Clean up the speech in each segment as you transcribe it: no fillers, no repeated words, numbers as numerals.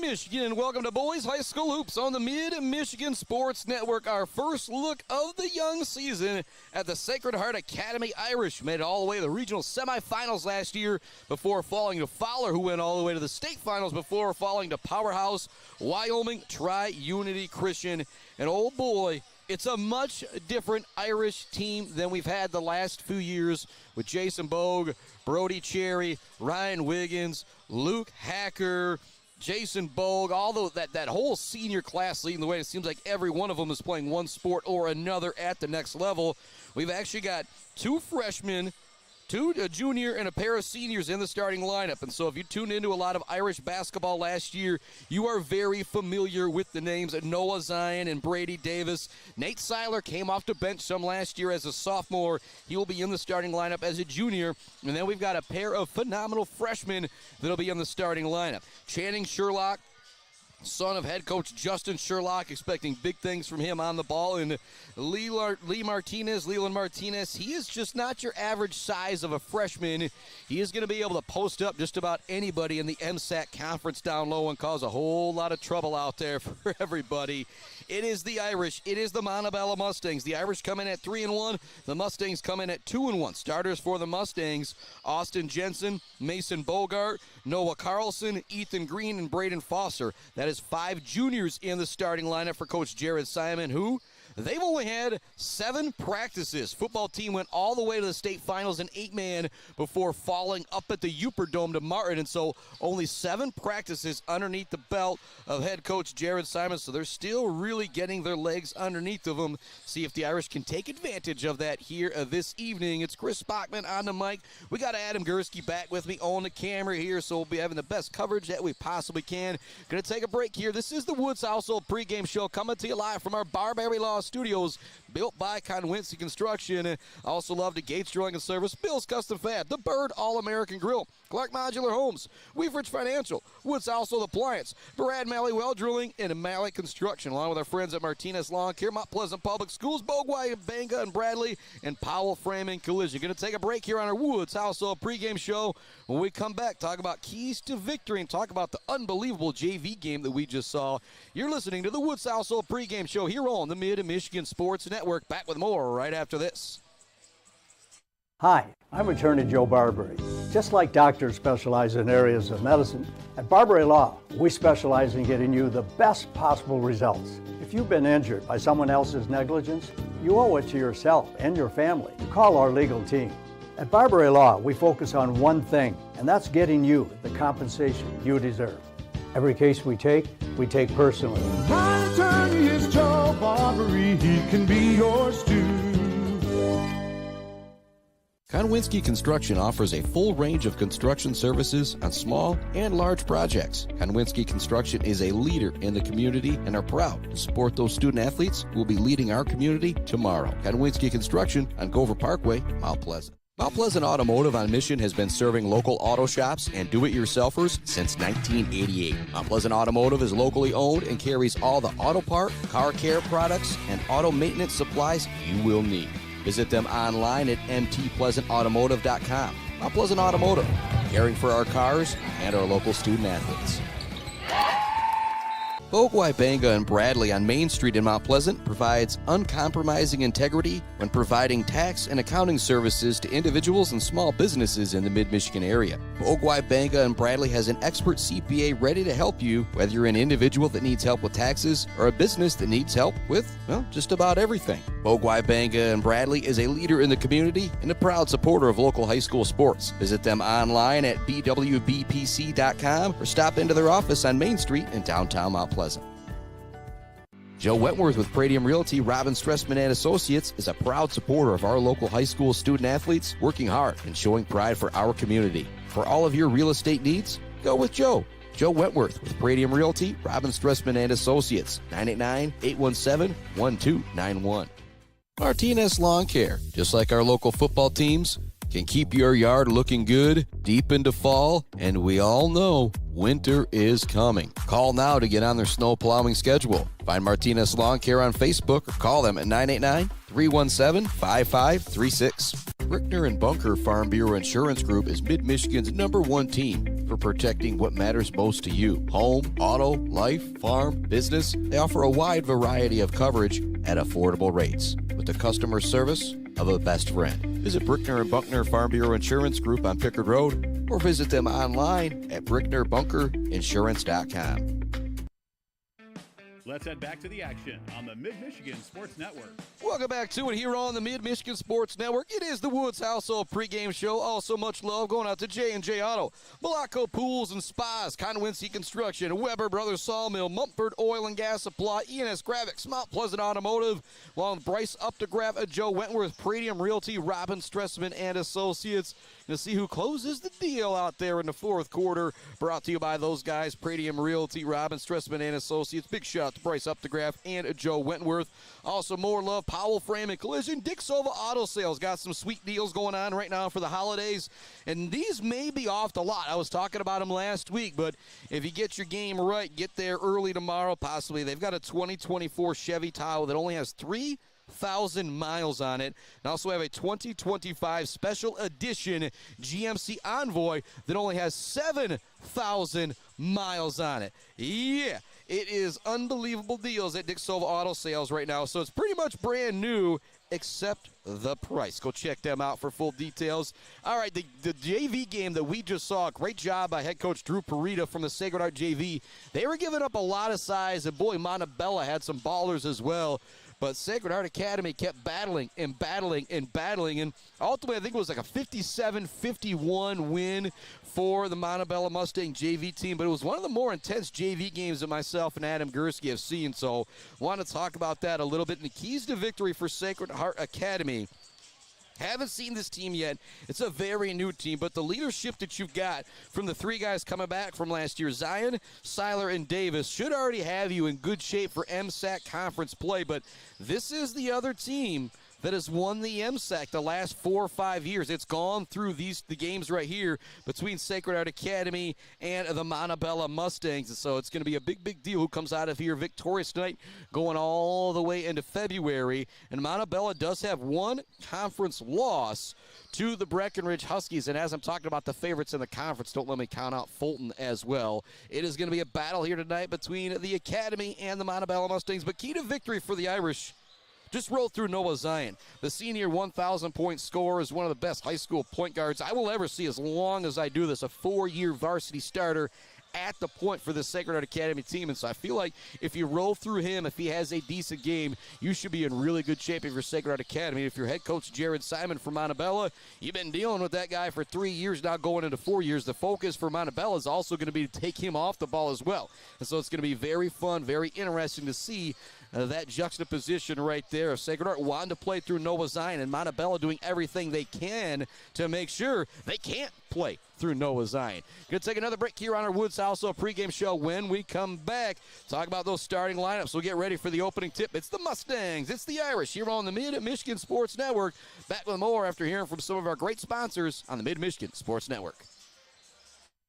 Michigan, and welcome to Boys High School Hoops on the Mid-Michigan Sports Network. Our first look of the young season at the Sacred Heart Academy Irish. Made it all the way to the regional semifinals last year before falling to Fowler, who went all the way to the state finals before falling to powerhouse Wyoming Tri-Unity Christian. And oh boy, it's a much different Irish team than we've had the last few years with Jason Bogue, Brody Cherry, Ryan Wiggins, Luke Hacker, Jason Bogue, although that whole senior class leading the way. It seems like every one of them is playing one sport or another at the next level. We've actually got two freshmen, a junior, and a pair of seniors in the starting lineup. And so if you tuned into a lot of Irish basketball last year, you are very familiar with the names of Noah Zion and Brady Davis. Nate Seiler came off the bench some last year as a sophomore. He will be in the starting lineup as a junior. And then we've got a pair of phenomenal freshmen that will be in the starting lineup. Channing Sherlock, son of head coach Justin Sherlock, expecting big things from him on the ball. And Leland Martinez, he is just not your average size of a freshman. He is going to be able to post up just about anybody in the MSAC conference down low and cause a whole lot of trouble out there for everybody. It is the Irish. It is the Montabella Mustangs. The Irish come in at 3-1. The Mustangs come in at 2-1. Starters for the Mustangs: Austin Jensen, Mason Bogart, Noah Carlson, Ethan Green, and Braden Foster. That is 5 juniors in the starting lineup for Coach Jared Simon, who they've only had 7 practices. Football team went all the way to the state finals in 8-man before falling up at the Uper Dome to Martin. And so only 7 practices underneath the belt of head coach Jared Simon. So they're still really getting their legs underneath of them. See if the Irish can take advantage of that here this evening. It's Chris Bachman on the mic. We got Adam Gursky back with me on the camera here, so we'll be having the best coverage that we possibly can. Going to take a break here. This is the Woods Household pregame show coming to you live from our Barbary Law Studios, built by Konwinski Construction. Also love to Gates Drilling and Service, Bill's Custom Fab, The Bird All-American Grill, Clark Modular Homes, Weaveridge Financial, Woods Household Appliance, Brad Malley Well Drilling, and Malley Construction, along with our friends at Martinez Lawn Care, Mount Pleasant Public Schools, Bogwai, Banga, and Bradley, and Powell Framing Collision. Going to take a break here on our Woods Household pregame show. When we come back, talk about keys to victory and talk about the unbelievable JV game that we just saw. You're listening to the Woods Household pregame show here on the Mid-Michigan Sports Network. Back with more right after this. Hi, I'm attorney Joe Barbary. Just like doctors specialize in areas of medicine, at Barbary Law, we specialize in getting you the best possible results. If you've been injured by someone else's negligence, you owe it to yourself and your family to call our legal team. At Barbary Law, we focus on one thing, and that's getting you the compensation you deserve. Every case we take personally. My attorney is Joe Barbary, he can be yours too. Konwinski Construction offers a full range of construction services on small and large projects. Konwinski Construction is a leader in the community and are proud to support those student athletes who will be leading our community tomorrow. Konwinski Construction on Gover Parkway, Mount Pleasant. Mount Pleasant Automotive on Mission has been serving local auto shops and do-it-yourselfers since 1988. Mount Pleasant Automotive is locally owned and carries all the auto part, car care products, and auto maintenance supplies you will need. Visit them online at mtpleasantautomotive.com. Mount Pleasant Automotive, caring for our cars and our local student athletes. Bogwai, Banga, and Bradley on Main Street in Mount Pleasant provides uncompromising integrity when providing tax and accounting services to individuals and small businesses in the Mid-Michigan area. Bogwai, Banga, and Bradley has an expert CPA ready to help you, whether you're an individual that needs help with taxes or a business that needs help with, well, just about everything. Bogwai, Banga, and Bradley is a leader in the community and a proud supporter of local high school sports. Visit them online at bwbpc.com or stop into their office on Main Street in downtown Mount Pleasant. Joe Wentworth with Pradium Realty, Robin Stressman and Associates is a proud supporter of our local high school student athletes, working hard and showing pride for our community. For all of your real estate needs, go with Joe. Joe Wentworth with Pradium Realty, Robin Stressman and Associates, 989-817-1291. Martinez Lawn Care, just like our local football teams, can keep your yard looking good deep into fall, and we all know winter is coming. Call now to get on their snow plowing schedule. Find Martinez Lawn Care on Facebook or call them at 989-317-5536. Brickner and Bunker Farm Bureau Insurance Group is Mid-Michigan's #1 team for protecting what matters most to you. Home, auto, life, farm, business. They offer a wide variety of coverage at affordable rates with the customer service of a best friend. Visit Brickner & Buckner Farm Bureau Insurance Group on Pickard Road or visit them online at bricknerbunkerinsurance.com. Let's head back to the action on the Mid-Michigan Sports Network. Welcome back to it here on the Mid-Michigan Sports Network. It is the Woods Household pregame show. Also much love going out to J&J Auto, Malaco Pools and Spas, Conwincy Construction, Weber Brothers Sawmill, Mumford Oil and Gas Supply, ENS Graphics, Mount Pleasant Automotive, along with Bryce Updegraff, Joe Wentworth, Pradium Realty, Robin Stressman and Associates. To see who closes the deal out there in the fourth quarter. Brought to you by those guys, Pradium Realty, Robin Stressman and Associates. Big shout out to Bryce Updegraff and Joe Wentworth. Also more love, Powell Frame and Collision. Dick Sova Auto Sales got some sweet deals going on right now for the holidays. And these may be off the lot. I was talking about them last week, but if you get your game right, get there early tomorrow possibly. They've got a 2024 Chevy Tahoe that only has 3,000 miles on it. And also have a 2025 special edition GMC Envoy that only has 7,000 miles on it. Yeah, it is unbelievable deals at Dick Sova Auto Sales right now. So it's pretty much brand new except the price. Go check them out for full details. All right, the JV game that we just saw, great job by head coach Drew Parita from the Sacred Heart JV. They were giving up a lot of size, and boy, Montabella had some ballers as well. But Sacred Heart Academy kept battling and battling and battling. And ultimately, I think it was like a 57-51 win for the Montabella Mustang JV team. But it was one of the more intense JV games that myself and Adam Gursky have seen. So I want to talk about that a little bit. And the keys to victory for Sacred Heart Academy. Haven't seen this team yet. It's a very new team, but the leadership that you've got from the three guys coming back from last year, Zion, Seiler, and Davis, should already have you in good shape for MSAC conference play. But this is the other team that has won the MSAC the last 4 or 5 years. It's gone through the games right here between Sacred Heart Academy and the Montabella Mustangs. And so it's going to be a big, big deal who comes out of here victorious tonight, going all the way into February. And Montabella does have one conference loss to the Breckenridge Huskies. And as I'm talking about the favorites in the conference, don't let me count out Fulton as well. It is going to be a battle here tonight between the Academy and the Montabella Mustangs. But key to victory for the Irish, just roll through Noah Zion. The senior 1,000-point scorer is one of the best high school point guards I will ever see as long as I do this. A 4-year varsity starter at the point for the Sacred Heart Academy team. And so I feel like if you roll through him, if he has a decent game, you should be in really good shape if you're Sacred Heart Academy. If you're head coach Jared Simon from Montabella, you've been dealing with that guy for 3 years now, going into 4 years. The focus for Montabella is also going to be to take him off the ball as well. And so it's going to be very fun, very interesting to see that juxtaposition right there. Sacred Heart wanting to play through Noah Zion, and Montabella doing everything they can to make sure they can't play through Noah Zion. Going to take another break here on our Woods Household pregame show. When we come back, talk about those starting lineups. We'll get ready for the opening tip. It's the Mustangs. It's the Irish here on the Mid-Michigan Sports Network. Back with more after hearing from some of our great sponsors on the Mid-Michigan Sports Network.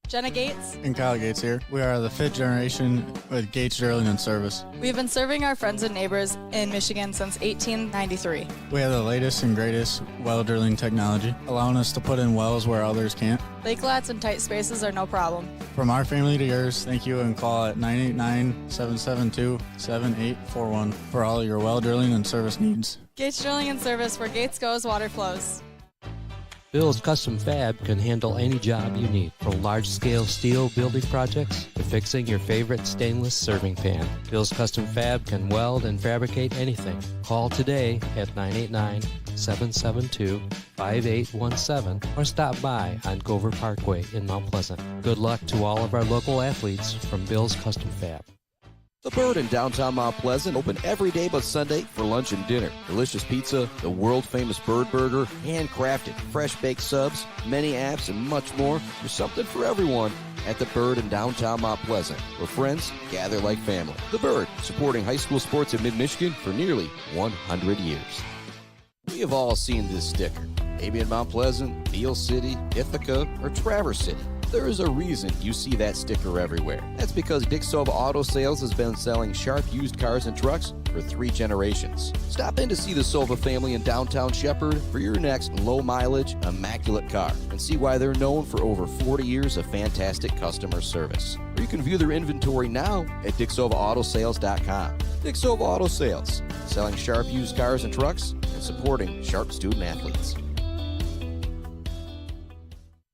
Jenna Gates. And Kyle Gates here. We are the 5th generation with Gates Drilling and Service. We've been serving our friends and neighbors in Michigan since 1893. We have the latest and greatest well drilling technology, allowing us to put in wells where others can't. Lake lots and tight spaces are no problem. From our family to yours, thank you, and call at 989-772-7841 for all your well drilling and service needs. Gates Drilling and Service, where Gates goes, water flows. Bill's Custom Fab can handle any job you need, from large-scale steel building projects to fixing your favorite stainless serving pan. Bill's Custom Fab can weld and fabricate anything. Call today at 989-772-5817 or stop by on Gover Parkway in Mount Pleasant. Good luck to all of our local athletes from Bill's Custom Fab. The Bird in downtown Mount Pleasant, open every day but Sunday for lunch and dinner. Delicious pizza, the world-famous Bird Burger, handcrafted, fresh-baked subs, many apps, and much more. There's something for everyone at The Bird in downtown Mount Pleasant, where friends gather like family. The Bird, supporting high school sports in mid-Michigan for nearly 100 years. We have all seen this sticker, maybe in Mount Pleasant, Beale City, Ithaca, or Traverse City. There is a reason you see that sticker everywhere. That's because Dick Sova Auto Sales has been selling sharp used cars and trucks for 3 generations. Stop in to see the Sova family in downtown Shepherd for your next low-mileage, immaculate car and see why they're known for over 40 years of fantastic customer service. Or you can view their inventory now at DickSovaAutoSales.com. Dick Sova Auto Sales, selling sharp used cars and trucks and supporting sharp student athletes.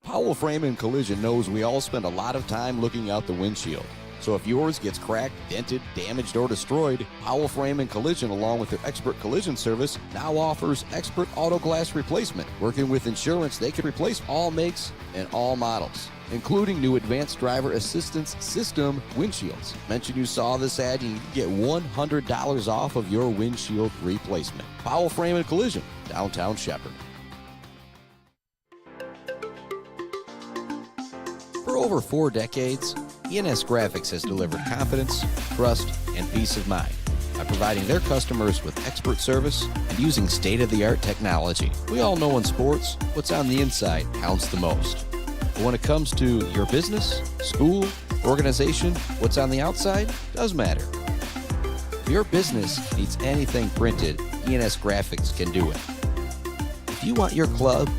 Powell Frame and Collision knows we all spend a lot of time looking out the windshield. So if yours gets cracked, dented, damaged, or destroyed, Powell Frame and Collision, along with their expert collision service, now offers expert auto glass replacement. Working with insurance, they can replace all makes and all models, including new advanced driver assistance system windshields. Mention you saw this ad and you can get $100 off of your windshield replacement. Powell Frame and Collision, downtown Shepherd. For over 4 decades, ENS Graphics has delivered confidence, trust, and peace of mind by providing their customers with expert service and using state-of-the-art technology. We all know in sports, what's on the inside counts the most. But when it comes to your business, school, organization, what's on the outside does matter. If your business needs anything printed, ENS Graphics can do it. If you want your club,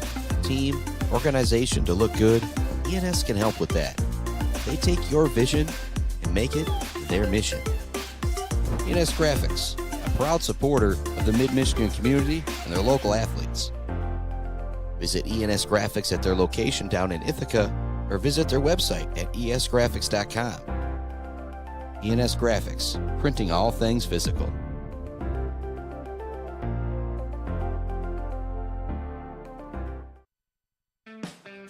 team, organization to look good, ENS can help with that. They take your vision and make it their mission. ENS Graphics, a proud supporter of the Mid-Michigan community and their local athletes. Visit ENS Graphics at their location down in Ithaca or visit their website at esgraphics.com. ENS Graphics, printing all things physical.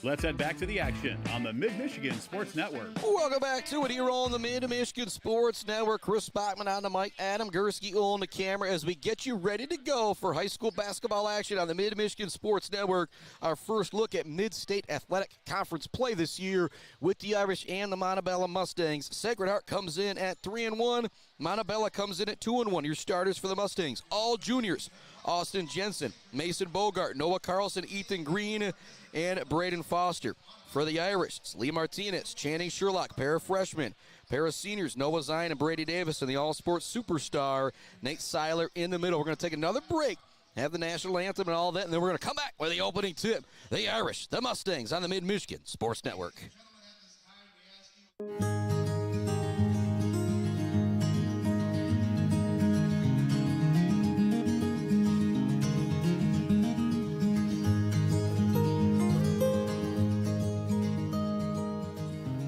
Let's head back to the action on the Mid-Michigan Sports Network. Welcome back to it here on the Mid-Michigan Sports Network. Chris Bachman on the mic, Adam Gursky on the camera as we get you ready to go for high school basketball action on the Mid-Michigan Sports Network. Our first look at Mid-State Athletic Conference play this year with the Irish and the Montabella Mustangs. Sacred Heart comes in at 3-1. Montabella comes in at 2-1. Your starters for the Mustangs, all juniors. Austin Jensen, Mason Bogart, Noah Carlson, Ethan Green, and Braden Foster. For the Irish, it's Lee Martinez, Channing Sherlock, pair of freshmen. Pair of seniors, Noah Zion and Brady Davis, and the all-sports superstar, Nate Seiler in the middle. We're going to take another break, have the national anthem and all that, and then we're going to come back with the opening tip. The Irish, the Mustangs on the Mid-Michigan Sports Network.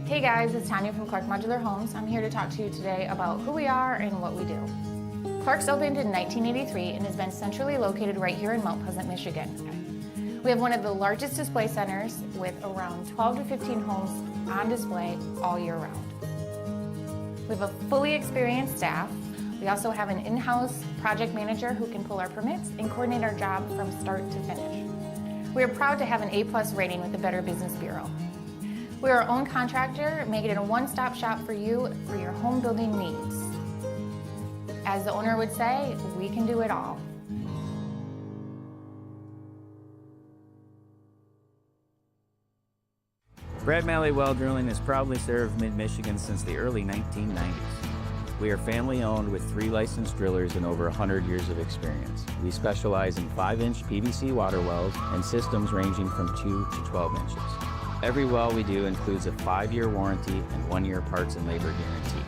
Hey guys, it's Tanya from Clark Modular Homes. I'm here to talk to you today about who we are and what we do. Clark's opened in 1983 and has been centrally located right here in Mount Pleasant, Michigan. We have one of the largest display centers with around 12 to 15 homes on display all year round. We have a fully experienced staff. We also have an in-house project manager who can pull our permits and coordinate our job from start to finish. We are proud to have an A+ rating with the Better Business Bureau. We are our own contractor, making it a one-stop shop for you for your home building needs. As the owner would say, we can do it all. Brad Malley Well Drilling has proudly served Mid-Michigan since the early 1990s. We are family-owned with 3 licensed drillers and over 100 years of experience. We specialize in 5-inch PVC water wells and systems ranging from 2 to 12 inches. Every well we do includes a 5-year warranty and 1-year parts and labor guarantee.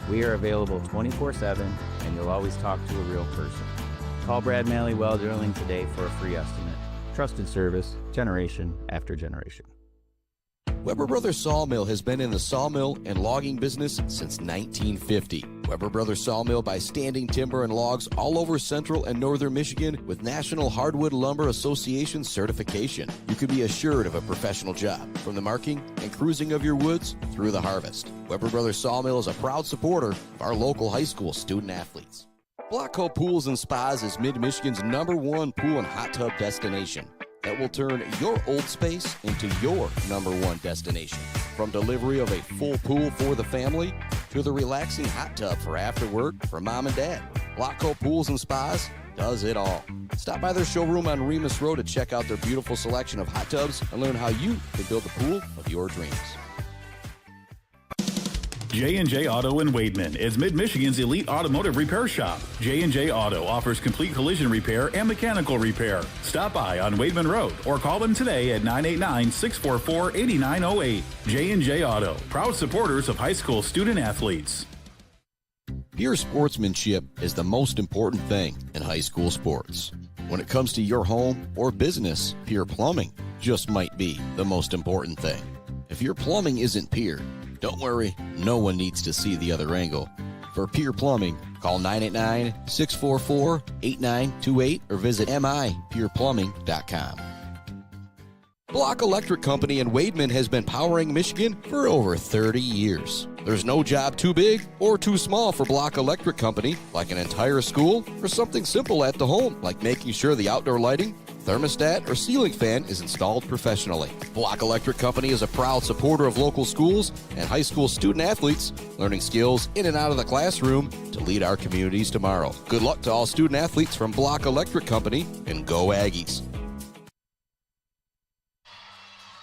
We are available 24/7 and you'll always talk to a real person. Call Brad Malley Well Drilling today for a free estimate. Trusted service, generation after generation. Weber Brothers Sawmill has been in the sawmill and logging business since 1950. Weber Brothers Sawmill buys standing timber and logs all over central and northern Michigan with National Hardwood Lumber Association certification. You can be assured of a professional job, from the marking and cruising of your woods through the harvest. Weber Brothers Sawmill is a proud supporter of our local high school student athletes. Blockco Pools and Spas is Mid-Michigan's #1 pool and hot tub destination that will turn your old space into your #1 destination. From delivery of a full pool for the family to the relaxing hot tub for after work for mom and dad. Blockco Pools and Spas does it all. Stop by their showroom on Remus Road to check out their beautiful selection of hot tubs and learn how you can build the pool of your dreams. J&J Auto in Wademan is Mid-Michigan's elite automotive repair shop. J&J Auto offers complete collision repair and mechanical repair. Stop by on Wademan Road or call them today at 989-644-8908. J&J Auto, proud supporters of high school student athletes. Pure sportsmanship is the most important thing in high school sports. When it comes to your home or business, Pure Plumbing just might be the most important thing. If your plumbing isn't Pure, don't worry, no one needs to see the other angle. For Pure Plumbing, call 989-644-8928 or visit mipureplumbing.com. Block Electric Company in Wademan has been powering Michigan for over 30 years. There's no job too big or too small for Block Electric Company, like an entire school or something simple at the home, like making sure the outdoor lighting, thermostat, or ceiling fan is installed professionally. Block Electric Company is a proud supporter of local schools and high school student athletes, learning skills in and out of the classroom to lead our communities tomorrow. Good luck to all student athletes from Block Electric Company, and go Aggies.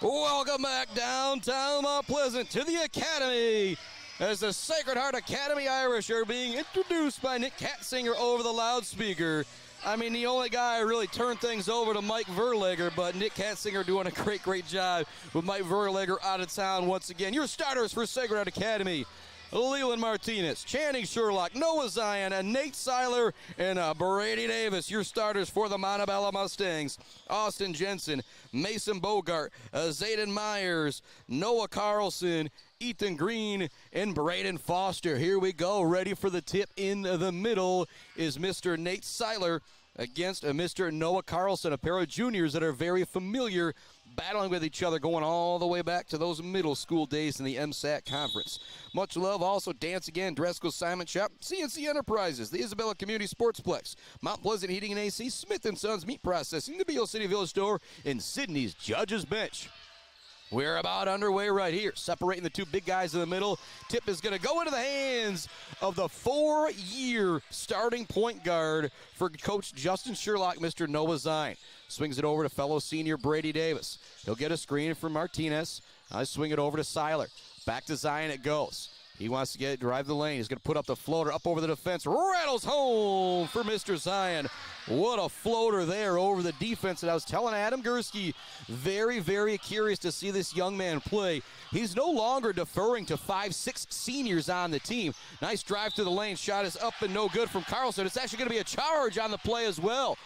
Welcome back downtown Mount Pleasant to the Academy as the Sacred Heart Academy Irish are being introduced by Nick Katzinger over the loudspeaker. I mean, the only guy who really turned things over to Mike Verlager, but Nick Katzinger doing a great job with Mike Verlager out of town once again. Your starters for Sacred Heart Academy: Leland Martinez, Channing Sherlock, Noah Zion, Nate Seiler, and Brady Davis. Your starters for the Montabella Mustangs: Austin Jensen, Mason Bogart, Zayden Myers, Noah Carlson, Ethan Green, and Braden Foster. Here we go. Ready for the tip. In the middle is Mr. Nate Seiler against Mr. Noah Carlson, a pair of juniors that are very familiar, battling with each other, going all the way back to those middle school days in the MSAC conference. Much love also Dance Again, Dresco Simon Shop, CNC Enterprises, the Isabella Community Sportsplex, Mount Pleasant Heating and AC, Smith & Sons Meat Processing, the Beale City Village Store, and Sydney's Judges Bench. We're about underway right here, separating the two big guys in the middle. Tip is going to go into the hands of the 4-year starting point guard for Coach Justin Sherlock, Mr. Noah Zion. Swings it over to fellow senior Brady Davis. He'll get a screen from Martinez. I swing it over to Seiler. Back to Zion it goes. He wants to drive the lane. He's going to put up the floater up over the defense. Rattles home for Mr. Zion. What a floater there over the defense. And I was telling Adam Gursky, very curious to see this young man play. He's no longer deferring to 5'6" seniors on the team. Nice drive to the lane. Shot is up and no good from Carlson. It's actually going to be a charge on the play as well.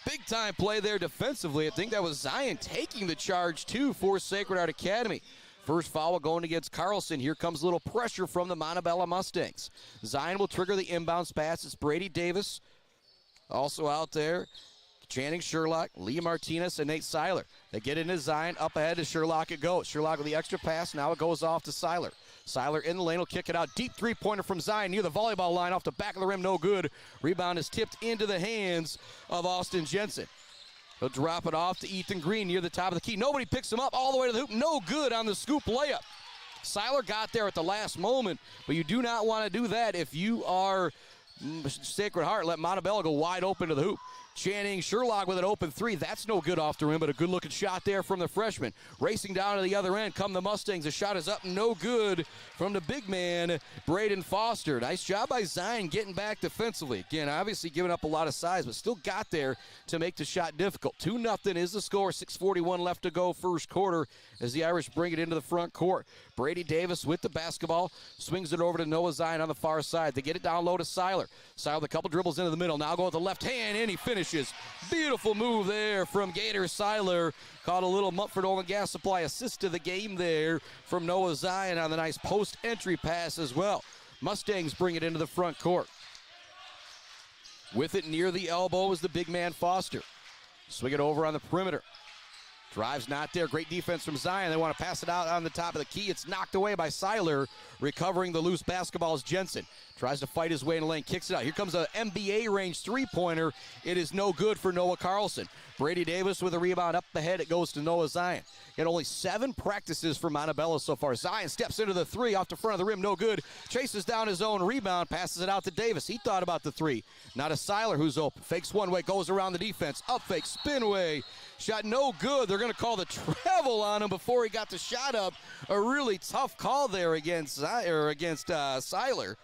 Big time play there defensively. I think that was Zion taking the charge too for Sacred Heart Academy. First foul going against Carlson. Here comes a little pressure from the Montabella Mustangs. Zion will trigger the inbounds pass. It's Brady Davis also out there. Channing Sherlock, Lee Martinez, and Nate Seiler. They get into Zion. Up ahead to Sherlock it goes. Sherlock with the extra pass. Now it goes off to Seiler. Seiler in the lane will kick it out. Deep three-pointer from Zion near the volleyball line off the back of the rim. No good. Rebound is tipped into the hands of Austin Jensen. He'll drop it off to Ethan Green near the top of the key. Nobody picks him up all the way to the hoop. No good on the scoop layup. Seiler got there at the last moment, but you do not want to do that if you are Sacred Heart. Let Montabella go wide open to the hoop. Channing Sherlock with an open three. That's no good off the rim, but a good-looking shot there from the freshman. Racing down to the other end come the Mustangs. The shot is up, no good from the big man, Braden Foster. Nice job by Zion getting back defensively. Again, obviously giving up a lot of size, but still got there to make the shot difficult. 2-0 is the score. 6:41 left to go first quarter as the Irish bring it into the front court. Brady Davis with the basketball. Swings it over to Noah Zion on the far side. They get it down low to Seiler. Seiler with a couple dribbles into the middle. Now going with the left hand, and he finishes. Beautiful move there from Gator Seiler. Caught a little Mumford Oil and Gas Supply assist to the game there from Noah Zion on the nice post-entry pass as well. Mustangs bring it into the front court. With it near the elbow is the big man Foster. Swing it over on the perimeter. Drive's not there. Great defense from Zion. They want to pass it out on the top of the key. It's knocked away by Seiler. Recovering the loose basketball is Jensen. Tries to fight his way in the lane. Kicks it out. Here comes an NBA range three-pointer. It is no good for Noah Carlson. Brady Davis with a rebound up the head. It goes to Noah Zion. He had only 7 practices for Montabella so far. Zion steps into the three off the front of the rim. No good. Chases down his own rebound. Passes it out to Davis. He thought about the three. Now to Seiler, who's open. Fakes one way. Goes around the defense. Up fake. Spin way. Shot no good. They're going to call the travel on him before he got the shot up. A really tough call there against Seiler.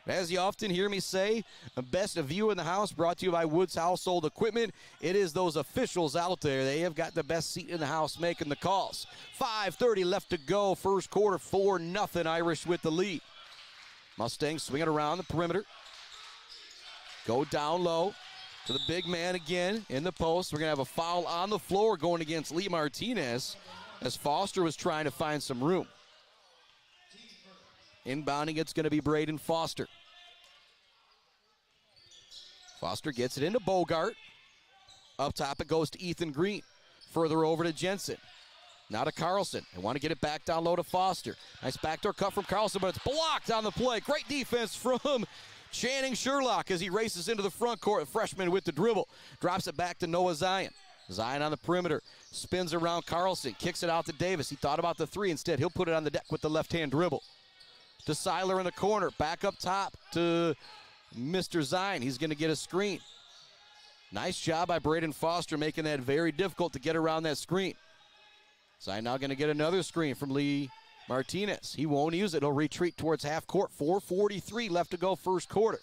As you often hear me say, the best view in the house brought to you by Woods Household Equipment. It is those officials out there. They have got the best seat in the house making the calls. 5:30 left to go. First quarter, 4-0 Irish with the lead. Mustangs swing it around the perimeter. Go down low to the big man again in the post. We're going to have a foul on the floor going against Lee Martinez as Foster was trying to find some room. Inbounding, it's going to be Braden Foster. Foster gets it into Bogart. Up top it goes to Ethan Green. Further over to Jensen. Now to Carlson. They want to get it back down low to Foster. Nice backdoor cut from Carlson, but it's blocked on the play. Great defense from Channing Sherlock as he races into the front court. The freshman with the dribble. Drops it back to Noah Zion. Zion on the perimeter. Spins around Carlson. Kicks it out to Davis. He thought about the three. Instead, he'll put it on the deck with the left-hand dribble. To Seiler in the corner. Back up top to Mr. Zion. He's going to get a screen. Nice job by Braden Foster making that very difficult to get around that screen. Zion now going to get another screen from Lee Martinez. He won't use it. He'll retreat towards half court. 4:43 left to go first quarter.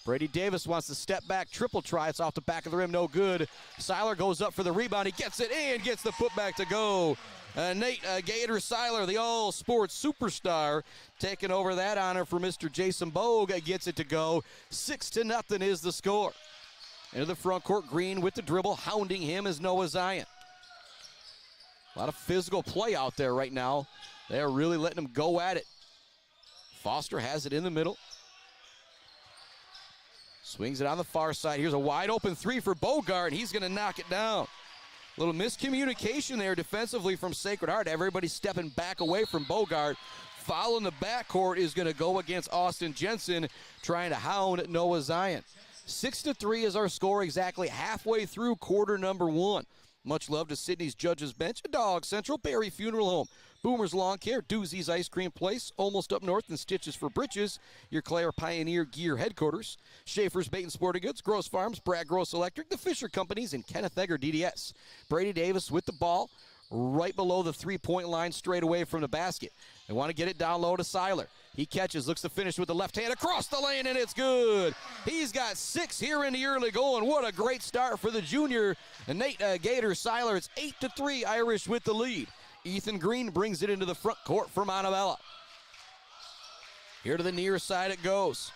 Brady Davis wants to step back, triple try. It's off the back of the rim, no good. Seiler goes up for the rebound. He gets it in, gets the putback to go. Nate Gator Seiler, the all-sports superstar, taking over that honor for Mr. Jason Bogue, gets it to go. 6-0 is the score. Into the front court, Green with the dribble. Hounding him is Noah Zion. A lot of physical play out there right now. They are really letting him go at it. Foster has it in the middle. Swings it on the far side. Here's a wide open three for Bogart, and he's going to knock it down. A little miscommunication there defensively from Sacred Heart. Everybody stepping back away from Bogart. Foul in the backcourt is going to go against Austin Jensen, trying to hound Noah Zion. 6-3 is our score, exactly halfway through quarter number 1. Much love to Sydney's Judges Bench, Dog Central, Berry Funeral Home, Boomer's Lawn Care, Doozy's Ice Cream Place, Almost Up North and Stitches for Britches, your Claire Pioneer Gear headquarters, Schaefer's Bait and Sporting Goods, Gross Farms, Brad Gross Electric, the Fisher Companies, and Kenneth Egger DDS. Brady Davis with the ball right below the three-point line, straight away from the basket. They want to get it down low to Seiler. He catches, looks to finish with the left hand across the lane, and it's good. He's got 6 here in the early going. What a great start for the junior. And Nate Gator Seiler, it's 8-3, Irish with the lead. Ethan Green brings it into the front court for Montabella. Here to the near side it goes.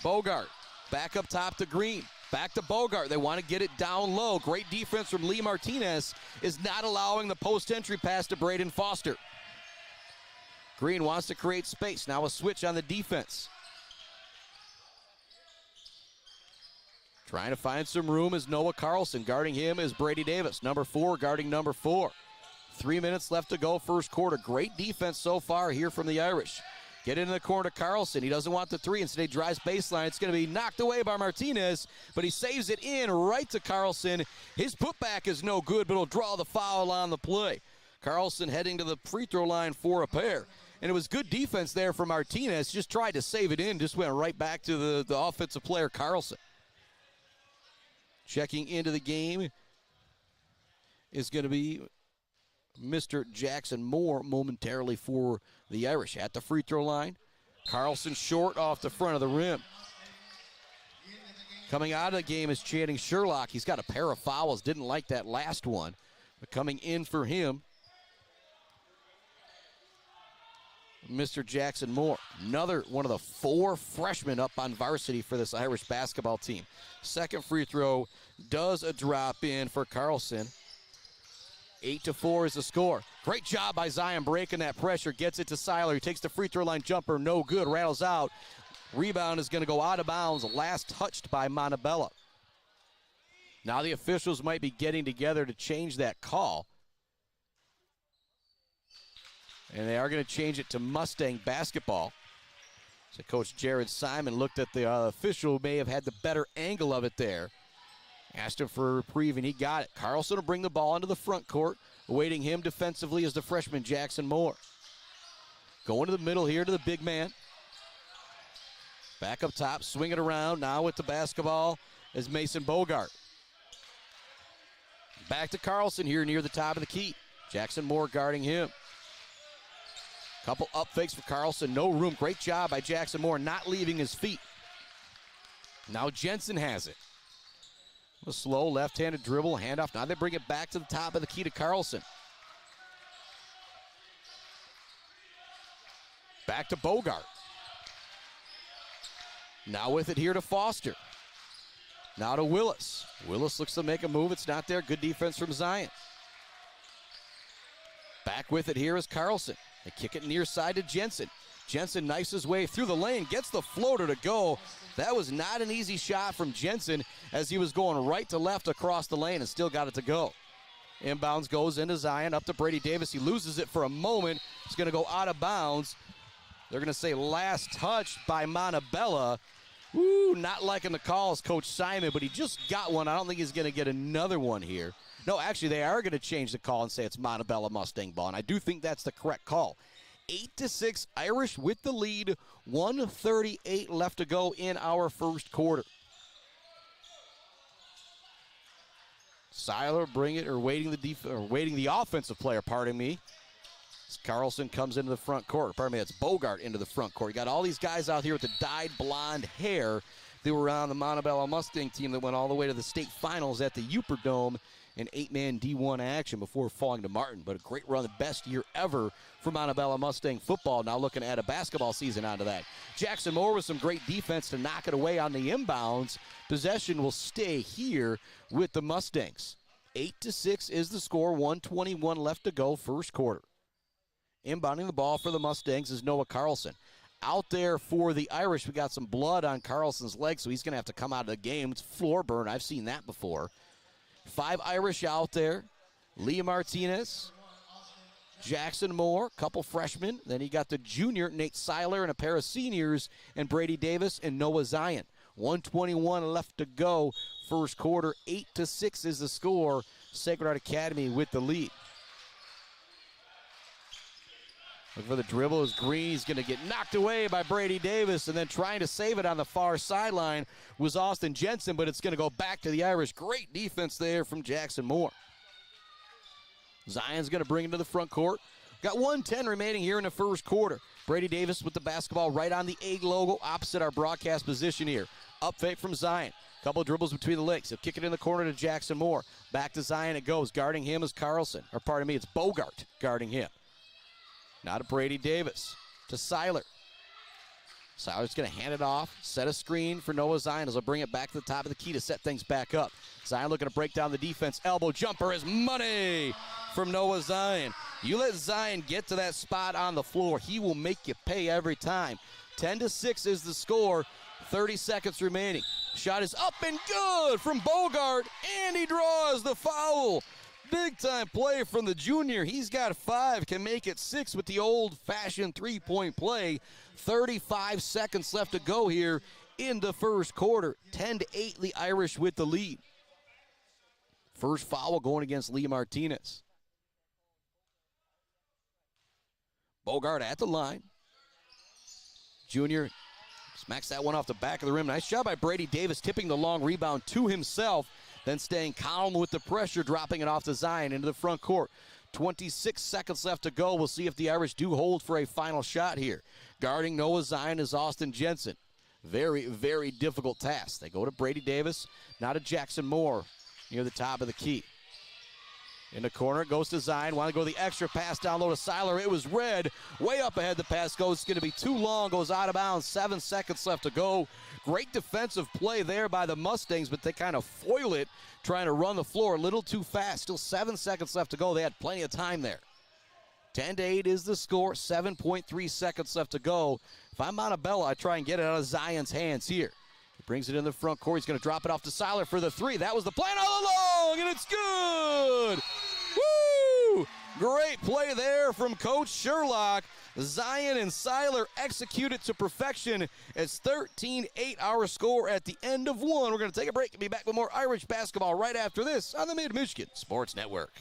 Bogart, back up top to Green. Back to Bogart. They want to get it down low. Great defense from Lee Martinez is not allowing the post-entry pass to Braden Foster. Green wants to create space. Now a switch on the defense. Trying to find some room is Noah Carlson. Guarding him is Brady Davis. Number 4 guarding number 4. 3 minutes left to go first quarter. Great defense so far here from the Irish. Get into the corner to Carlson. He doesn't want the three. Instead, he drives baseline. It's going to be knocked away by Martinez, but he saves it in right to Carlson. His putback is no good, but he'll draw the foul on the play. Carlson heading to the free throw line for a pair. And it was good defense there from Martinez. Just tried to save it in. Just went right back to the offensive player, Carlson. Checking into the game is going to be Mr. Jackson Moore momentarily for the Irish. At the free throw line, Carlson short off the front of the rim. Coming out of the game is Channing Sherlock. He's got a pair of fouls. Didn't like that last one. But coming in for him, Mr. Jackson Moore. Another one of the 4 freshmen up on varsity for this Irish basketball team. Second free throw does a drop in for Carlson. 8-4 is the score. Great job by Zion breaking that pressure. Gets it to Seiler. He takes the free throw line jumper. No good. Rattles out. Rebound is going to go out of bounds. Last touched by Montabella. Now the officials might be getting together to change that call. And they are going to change it to Mustang basketball. So Coach Jared Simon looked at the official who may have had the better angle of it there. Asked him for a reprieve, and he got it. Carlson will bring the ball into the front court. Awaiting him defensively is the freshman Jackson Moore. Going to the middle here to the big man. Back up top, swing it around. Now with the basketball is Mason Bogart. Back to Carlson here near the top of the key. Jackson Moore guarding him. Couple up fakes for Carlson. No room. Great job by Jackson Moore not leaving his feet. Now Jensen has it. A slow left-handed dribble, handoff. Now they bring it back to the top of the key to Carlson. Back to Bogart. Now with it here to Foster. Now to Willis. Willis looks to make a move. It's not there. Good defense from Zion. Back with it here is Carlson. They kick it near side to Jensen. Jensen knifes his way through the lane, gets the floater to go. That was not an easy shot from Jensen as he was going right to left across the lane and still got it to go. Inbounds goes into Zion, up to Brady Davis. He loses it for a moment. It's going to go out of bounds. They're going to say last touch by Montabella. Ooh, not liking the calls, Coach Simon, but he just got one. I don't think he's going to get another one here. No, actually, they are going to change the call and say it's Montabella Mustang ball, and I do think that's the correct call. 8-6, Irish with the lead. 1:38 left to go in our first quarter. Seiler waiting the offensive player, pardon me. As Carlson comes into the front court. Pardon me, that's Bogart into the front court. You got all these guys out here with the dyed blonde hair. They were on the Montabella Mustang team that went all the way to the state finals at the Uperdome in 8-man D1 action before falling to Martin. But a great run, the best year ever for Montabella Mustang football. Now looking at a basketball season onto that. Jackson Moore with some great defense to knock it away on the inbounds. Possession will stay here with the Mustangs. 8-6 is the score. 1:21 left to go, first quarter. Inbounding the ball for the Mustangs is Noah Carlson. Out there for the Irish, we got some blood on Carlson's leg, so he's going to have to come out of the game. It's floor burn. I've seen that before. 5 Irish out there. Lee Martinez, Jackson Moore, couple freshmen. Then you got the junior, Nate Seiler, and a pair of seniors, and Brady Davis and Noah Zion. 1:21 left to go, first quarter. 8-6 is the score. Sacred Heart Academy with the lead. Look for the dribble is Green. He's going to get knocked away by Brady Davis, and then trying to save it on the far sideline was Austin Jensen, but it's going to go back to the Irish. Great defense there from Jackson Moore. Zion's going to bring it to the front court. Got 1:10 remaining here in the first quarter. Brady Davis with the basketball right on the egg logo opposite our broadcast position here. Up fake from Zion. Couple of dribbles between the legs. He'll kick it in the corner to Jackson Moore. Back to Zion it goes. Guarding him is Carlson. Or pardon me, it's Bogart guarding him. Now to Brady Davis. To Seiler. Seiler's going to hand it off. Set a screen for Noah Zion as he'll bring it back to the top of the key to set things back up. Zion looking to break down the defense. Elbow jumper is money from Noah Zion. You let Zion get to that spot on the floor, he will make you pay every time. 10-6 is the score. 30 seconds remaining. Shot is up and good from Bogart, and he draws the foul. Big-time play from the junior. He's got 5, can make it 6 with the old-fashioned three-point play. 35 seconds left to go here in the first quarter. 10-8, the Irish with the lead. First foul going against Lee Martinez. Bogart at the line. Junior smacks that one off the back of the rim. Nice job by Brady Davis, tipping the long rebound to himself, then staying calm with the pressure, dropping it off to Zion into the front court. 26 seconds left to go. We'll see if the Irish do hold for a final shot here. Guarding Noah Zion is Austin Jensen. Very, very difficult task. They go to Brady Davis, now to Jackson Moore near the top of the key. In the corner, it goes to Zion. Want to go the extra pass down low to Seiler. It was red. Way up ahead the pass goes. It's going to be too long. Goes out of bounds. 7 seconds left to go. Great defensive play there by the Mustangs, but they kind of foil it, trying to run the floor a little too fast. Still 7 seconds left to go. They had plenty of time there. 10-8 is the score. 7.3 seconds left to go. If I'm Montabella, I try and get it out of Zion's hands here. Brings it in the front court. He's going to drop it off to Seiler for the three. That was the plan all along, and it's good. Woo! Great play there from Coach Sherlock. Zion and Seiler execute it to perfection. It's 13-8 our score at the end of one. We're going to take a break and be back with more Irish basketball right after this on the Mid-Michigan Sports Network.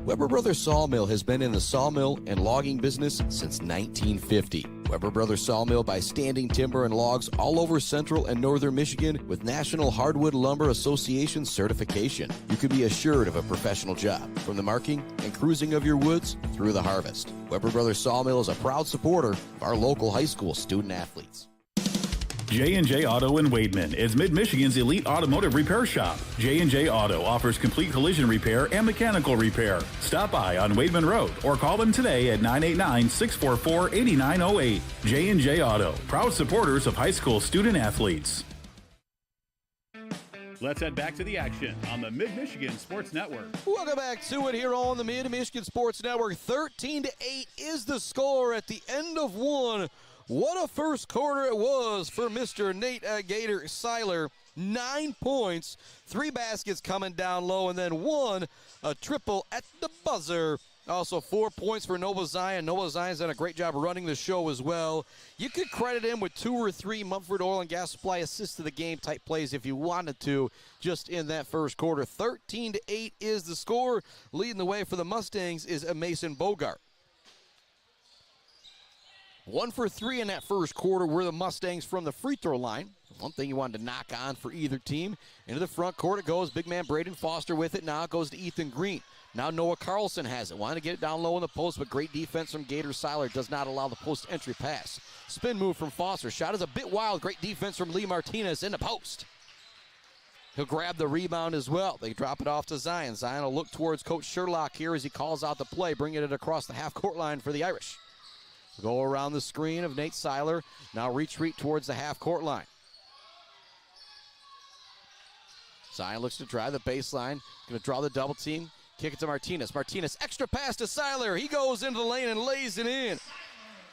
Weber Brothers Sawmill has been in the sawmill and logging business since 1950. Weber Brothers Sawmill buys standing timber and logs all over central and northern Michigan with National Hardwood Lumber Association certification. You can be assured of a professional job, from the marking and cruising of your woods through the harvest. Weber Brothers Sawmill is a proud supporter of our local high school student athletes. J&J Auto in Wademan is Mid-Michigan's elite automotive repair shop. J&J Auto offers complete collision repair and mechanical repair. Stop by on Wademan Road or call them today at 989-644-8908. J&J Auto, proud supporters of high school student athletes. Let's head back to the action on the Mid-Michigan Sports Network. Welcome back to it here on the Mid-Michigan Sports Network. 13-8 is the score at the end of one. What a first quarter it was for Mr. Nate Gator Seiler. 9 points, 3 baskets coming down low, and then a triple at the buzzer. Also 4 points for Noah Zion. Noah Zion's done a great job running the show as well. You could credit him with 2 or 3 Mumford Oil and Gas Supply assist to the game type plays if you wanted to, just in that first quarter. 13-8 is the score. Leading the way for the Mustangs is a Mason Bogart. 1 for 3 in that first quarter were the Mustangs from the free throw line. One thing you wanted to knock on for either team. Into the front court it goes. Big man Braden Foster with it. Now it goes to Ethan Green. Now Noah Carlson has it. Wanted to get it down low in the post, but great defense from Gator Seiler does not allow the post entry pass. Spin move from Foster. Shot is a bit wild. Great defense from Lee Martinez in the post. He'll grab the rebound as well. They drop it off to Zion. Zion will look towards Coach Sherlock here as he calls out the play, bringing it across the half-court line for the Irish. Go around the screen of Nate Seiler. Now retreat towards the half-court line. Zion looks to drive the baseline. Going to draw the double team. Kick it to Martinez. Martinez, extra pass to Seiler. He goes into the lane and lays it in.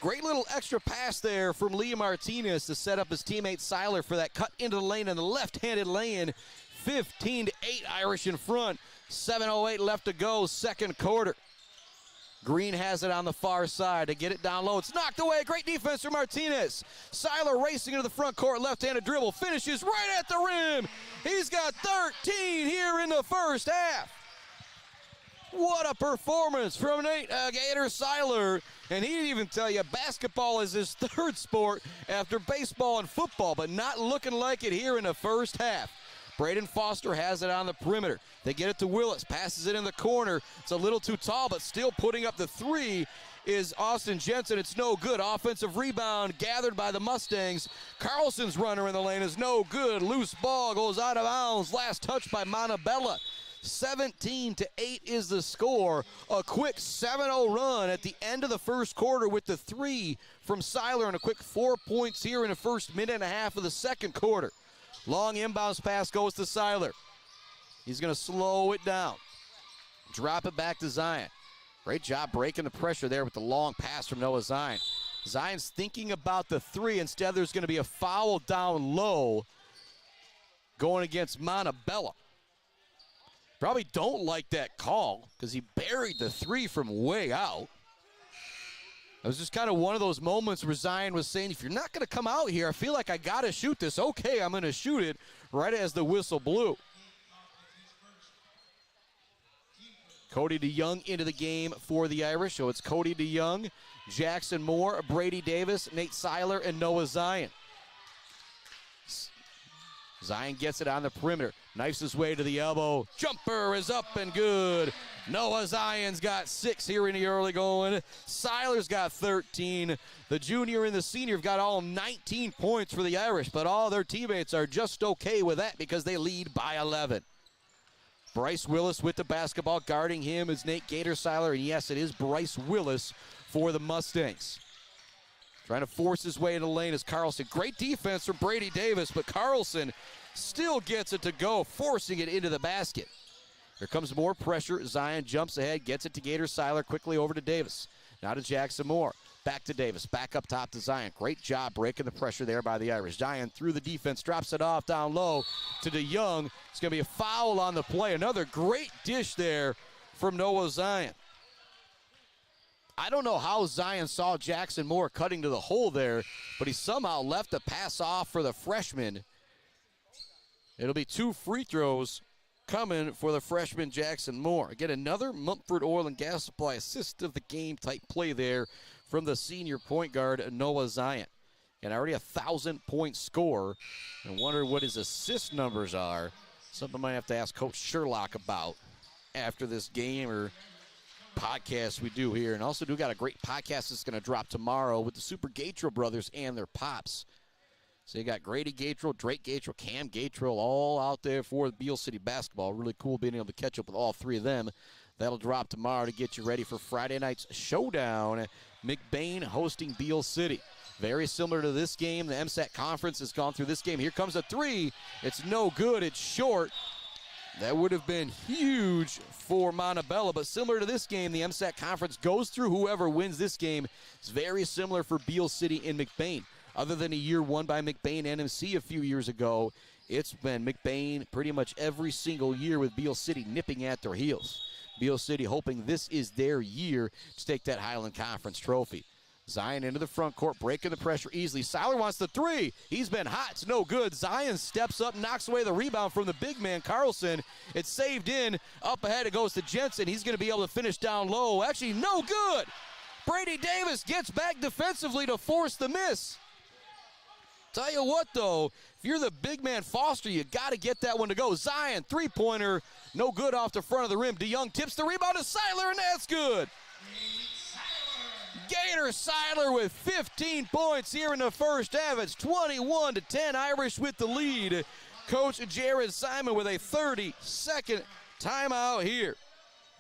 Great little extra pass there from Lee Martinez to set up his teammate Seiler for that cut into the lane and the left-handed lay-in. 15-8 Irish in front. 7:08 left to go, second quarter. Green has it on the far side to get it down low. It's knocked away. Great defense from Martinez. Seiler racing into the front court. Left-handed dribble. Finishes right at the rim. He's got 13 here in the first half. What a performance from Nate Gator Seiler. And he didn't even tell you basketball is his third sport after baseball and football, but not looking like it here in the first half. Braden Foster has it on the perimeter. They get it to Willis, passes it in the corner. It's a little too tall, but still putting up the three is Austin Jensen. It's no good. Offensive rebound gathered by the Mustangs. Carlson's runner in the lane is no good. Loose ball goes out of bounds. Last touch by Montabella. 17-8 is the score. A quick 7-0 run at the end of the first quarter with the three from Seiler and a quick 4 points here in the first minute and a half of the second quarter. Long inbounds pass goes to Seiler. He's going to slow it down. Drop it back to Zion. Great job breaking the pressure there with the long pass from Noah Zion. Zion's thinking about the three. Instead, there's going to be a foul down low going against Montabella. Probably don't like that call because he buried the three from way out. It was just kind of one of those moments where Zion was saying, if you're not going to come out here, I feel like I got to shoot this. Okay, I'm going to shoot it right as the whistle blew. Cody DeYoung into the game for the Irish. So it's Cody DeYoung, Jackson Moore, Brady Davis, Nate Seiler, and Noah Zion. Zion gets it on the perimeter. Knifes his way to the elbow. Jumper is up and good. Noah Zion's got 6 here in the early going. Seiler's got 13. The junior and the senior have got all 19 points for the Irish, but all their teammates are just okay with that because they lead by 11. Bryce Willis with the basketball. Guarding him is Nate Gator Seiler, and yes, it is Bryce Willis for the Mustangs. Trying to force his way into the lane is Carlson. Great defense from Brady Davis, but Carlson still gets it to go, forcing it into the basket. Here comes more pressure. Zion jumps ahead, gets it to Gator Seiler, quickly over to Davis. Now to Jackson Moore. Back to Davis. Back up top to Zion. Great job breaking the pressure there by the Irish. Zion through the defense. Drops it off down low to DeYoung. It's going to be a foul on the play. Another great dish there from Noah Zion. I don't know how Zion saw Jackson Moore cutting to the hole there, but he somehow left the pass off for the freshman. It'll be 2 free throws coming for the freshman Jackson Moore. Again, another Mumford Oil and Gas Supply assist of the game type play there from the senior point guard Noah Zion. And already a 1,000-point score. I wonder what his assist numbers are. Something I might have to ask Coach Sherlock about after this game or podcast we do here. And also got a great podcast that's going to drop tomorrow with the Super Gatrell brothers and their pops. So you got Grady Gatrell, Drake Gatrell, Cam Gatrell all out there for Beal City basketball. Really cool being able to catch up with all 3 of them. That'll drop tomorrow to get you ready for Friday night's showdown. McBain hosting Beal City. Very similar to this game. The MSAC conference has gone through this game. Here comes a 3. It's no good. It's short. That would have been huge for Montabella, but similar to this game, the MSAC conference goes through whoever wins this game. It's very similar for Beal City and McBain. Other than a year won by McBain NMC a few years ago, it's been McBain pretty much every single year with Beal City nipping at their heels. Beal City hoping this is their year to take that Highland Conference trophy. Zion into the front court, breaking the pressure easily. Seiler wants the 3. He's been hot. It's no good. Zion steps up, knocks away the rebound from the big man, Carlson. It's saved in. Up ahead it goes to Jensen. He's going to be able to finish down low. Actually, no good. Brady Davis gets back defensively to force the miss. Tell you what, though, if you're the big man Foster, you got to get that one to go. Zion, 3-pointer, no good off the front of the rim. DeYoung tips the rebound to Seiler, and that's good. Gator Seiler with 15 points here in the first half. It's 21-10, Irish with the lead. Coach Jared Simon with a 30-second timeout here.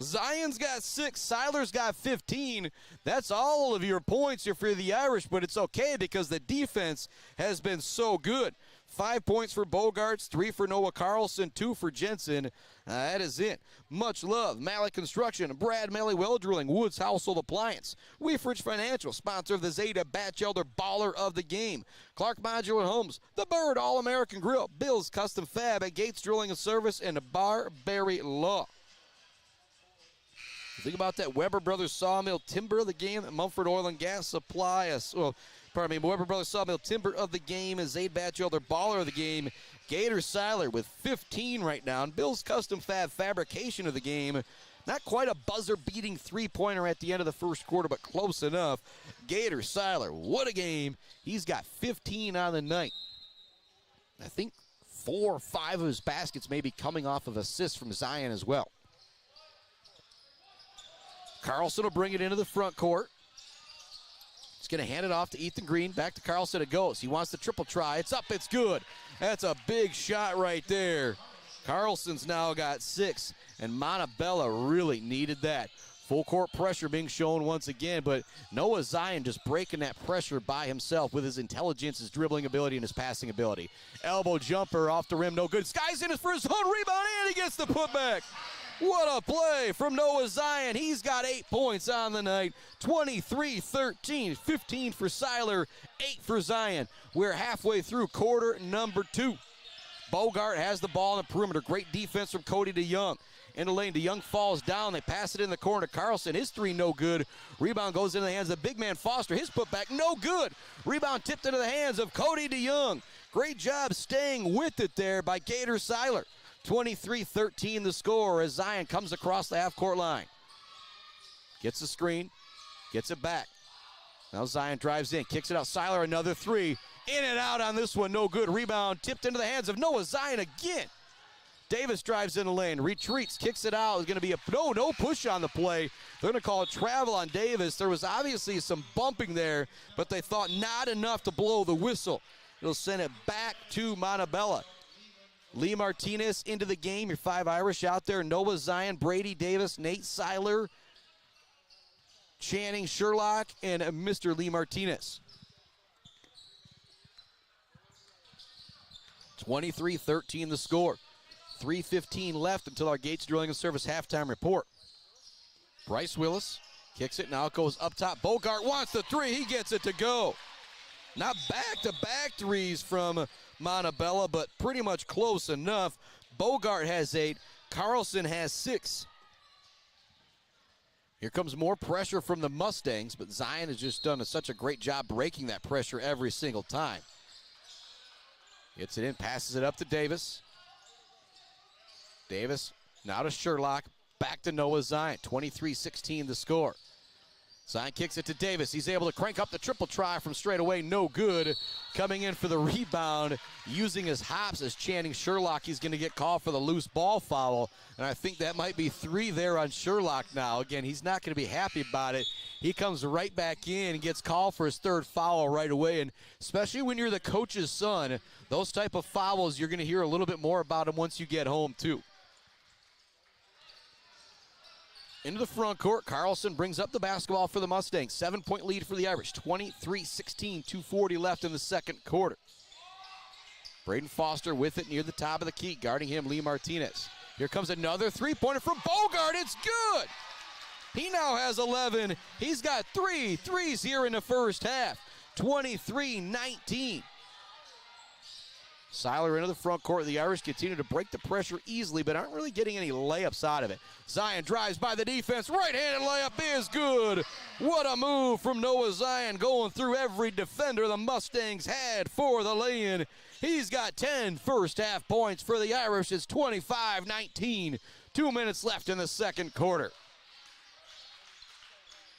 Zion's got 6, Seiler's got 15. That's all of your points here for the Irish, but it's okay because the defense has been so good. 5 points for Bogarts, 3 for Noah Carlson, 2 for Jensen. That is it. Much love. Malik Construction, Brad Melly Well Drilling, Woods Household Appliance, Weefridge Financial, sponsor of the Zeta Batchelder Baller of the Game, Clark Modular Homes, The Bird All-American Grill, Bill's Custom Fab at Gates Drilling and Service, and Barberry Law. Think about that Weber Brothers Sawmill Timber of the game, Mumford Oil and Gas Supply, Weber Brothers Sawmill Timber of the game, and Zaid Batchelder Baller of the game. Gator Seiler with 15 right now, and Bill's Custom Fab Fabrication of the game. Not quite a buzzer-beating 3-pointer at the end of the first quarter, but close enough. Gator Seiler, what a game. He's got 15 on the night. I think 4 or 5 of his baskets may be coming off of assists from Zion as well. Carlson will bring it into the front court. He's going to hand it off to Ethan Green. Back to Carlson it goes. He wants the triple try. It's up. It's good. That's a big shot right there. Carlson's now got 6, and Montabella really needed that. Full court pressure being shown once again, but Noah Zion just breaking that pressure by himself with his intelligence, his dribbling ability, and his passing ability. Elbow jumper off the rim, no good. Sky's in his first own rebound, and he gets the putback. What a play from Noah Zion. He's got 8 points on the night. 23-13, 15 for Seiler, 8 for Zion. We're halfway through quarter number 2. Bogart has the ball in the perimeter. Great defense from Cody DeYoung. In the lane, DeYoung falls down. They pass it in the corner to Carlson. His 3 no good. Rebound goes into the hands of big man Foster. His putback no good. Rebound tipped into the hands of Cody DeYoung. Great job staying with it there by Gator Seiler. 23-13 the score as Zion comes across the half-court line. Gets the screen, gets it back. Now Zion drives in, kicks it out. Seiler, another 3. In and out on this one, no good. Rebound tipped into the hands of Noah Zion again. Davis drives in the lane, retreats, kicks it out. It's going to be a no push on the play. They're going to call it travel on Davis. There was obviously some bumping there, but they thought not enough to blow the whistle. It'll send it back to Montabella. Lee Martinez into the game. Your 5 Irish out there. Noah Zion, Brady Davis, Nate Seiler, Channing Sherlock, and Mr. Lee Martinez. 23-13 the score. 3:15 left until our Gates Drilling and Service halftime report. Bryce Willis Kicks it, now it goes up top. Bogart wants the three, he gets it to go. Not back-to-back threes from Montabella, but pretty much close enough. Bogart has 8, Carlson has 6. Here comes more pressure from the Mustangs, but Zion has just done such a great job breaking that pressure every single time. Gets it in, passes it up to Davis. Davis now to Sherlock, back to Noah Zion. 23-16 the score. Zion kicks it to Davis. He's able to crank up the triple try from straight away. No good. Coming in for the rebound, using his hops as Channing Sherlock. He's going to get called for the loose ball foul, and I think that might be 3 there on Sherlock now. Again, he's not going to be happy about it. He comes right back in and gets called for his 3rd foul right away, and especially when you're the coach's son, those type of fouls, you're going to hear a little bit more about them once you get home, too. Into the front court, Carlson brings up the basketball for the Mustangs. 7-point lead for the Irish, 23-16, 2:40 left in the second quarter. Braden Foster with it near the top of the key, guarding him, Lee Martinez. Here comes another three-pointer from Bogart, it's good! He now has 11. He's got 3 threes here in the first half, 23-19. Seiler into the front court. The Irish continue to break the pressure easily, but aren't really getting any layups out of it. Zion drives by the defense. Right-handed layup is good. What a move from Noah Zion, going through every defender the Mustangs had for the lay-in. He's got 10 first-half points for the Irish. It's 25-19. 2 minutes left in the second quarter.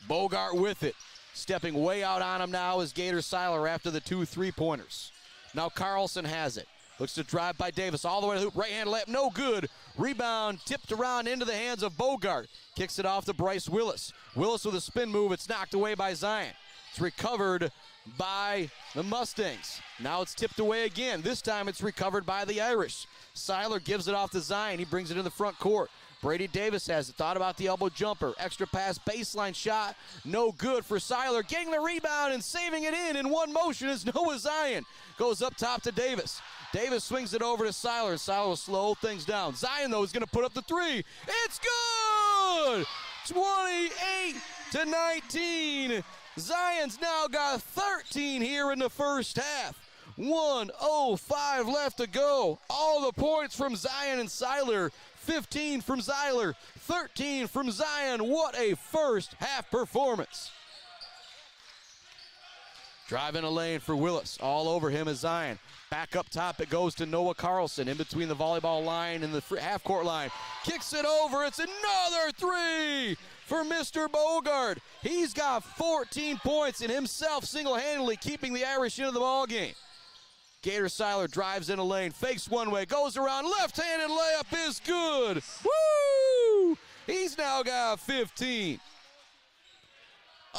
Bogart with it. Stepping way out on him now is Gator Seiler after the 2 3-pointers. Now Carlson has it. Looks to drive by Davis all the way to the hoop. Right-hand layup, no good. Rebound tipped around into the hands of Bogart. Kicks it off to Bryce Willis. Willis with a spin move. It's knocked away by Zion. It's recovered by the Mustangs. Now it's tipped away again. This time it's recovered by the Irish. Seiler gives it off to Zion. He brings it in the front court. Brady Davis has it. Thought about the elbow jumper. Extra pass, baseline shot. No good for Seiler. Getting the rebound and saving it in one motion is Noah Zion. Goes up top to Davis. Davis swings it over to Seiler, and Seiler will slow things down. Zion, though, is going to put up the three. It's good! 28-19. Zion's now got 13 here in the first half. 1:05 left to go. All the points from Zion and Seiler. 15 from Seiler, 13 from Zion. What a first half performance. Driving a lane for Willis. All over him is Zion. Back up top, it goes to Noah Carlson in between the volleyball line and the half-court line. Kicks it over. It's another three for Mr. Bogart. He's got 14 points and himself single-handedly keeping the Irish into the ballgame. Gator Seiler drives in a lane, fakes one way, goes around, left-handed layup is good. Woo! He's now got 15.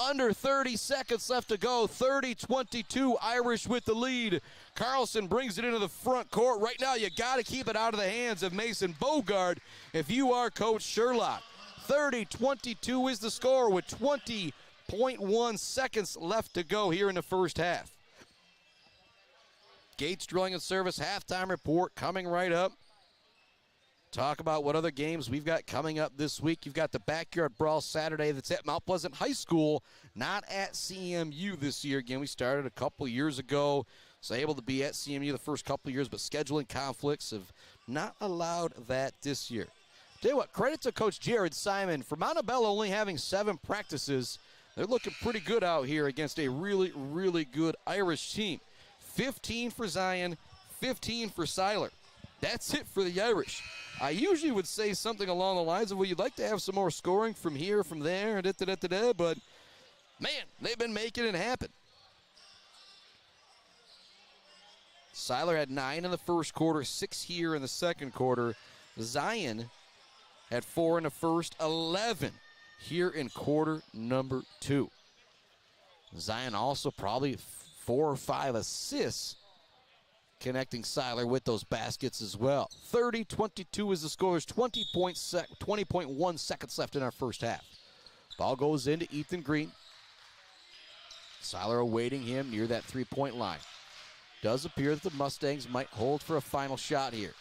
Under 30 seconds left to go. 30-22, Irish with the lead. Carlson brings it into the front court. Right now, you got to keep it out of the hands of Mason Bogart if you are Coach Sherlock. 30-22 is the score with 20.1 seconds left to go here in the first half. Gates Drilling and Service halftime report coming right up. Talk about what other games we've got coming up this week. You've got the Backyard Brawl Saturday that's at Mount Pleasant High School, not at CMU this year. Again, we started a couple years ago, so able to be at CMU the first couple years, but scheduling conflicts have not allowed that this year. Tell you what, credit to Coach Jared Simon for Montabella only having 7 practices. They're looking pretty good out here against a really, really good Irish team. 15 for Zion, 15 for Seiler. That's it for the Irish. I usually would say something along the lines of, well, you'd like to have some more scoring from here, from there, but, man, they've been making it happen. Seiler had 9 in the first quarter, 6 here in the second quarter. Zion had 4 in the first, 11 here in quarter number 2. Zion also probably 4 or 5 assists, connecting Seiler with those baskets as well. 30-22 is the score. There's 20.1 seconds left in our first half. Ball goes into Ethan Green. Seiler awaiting him near that three-point line. Does appear that the Mustangs might hold for a final shot here.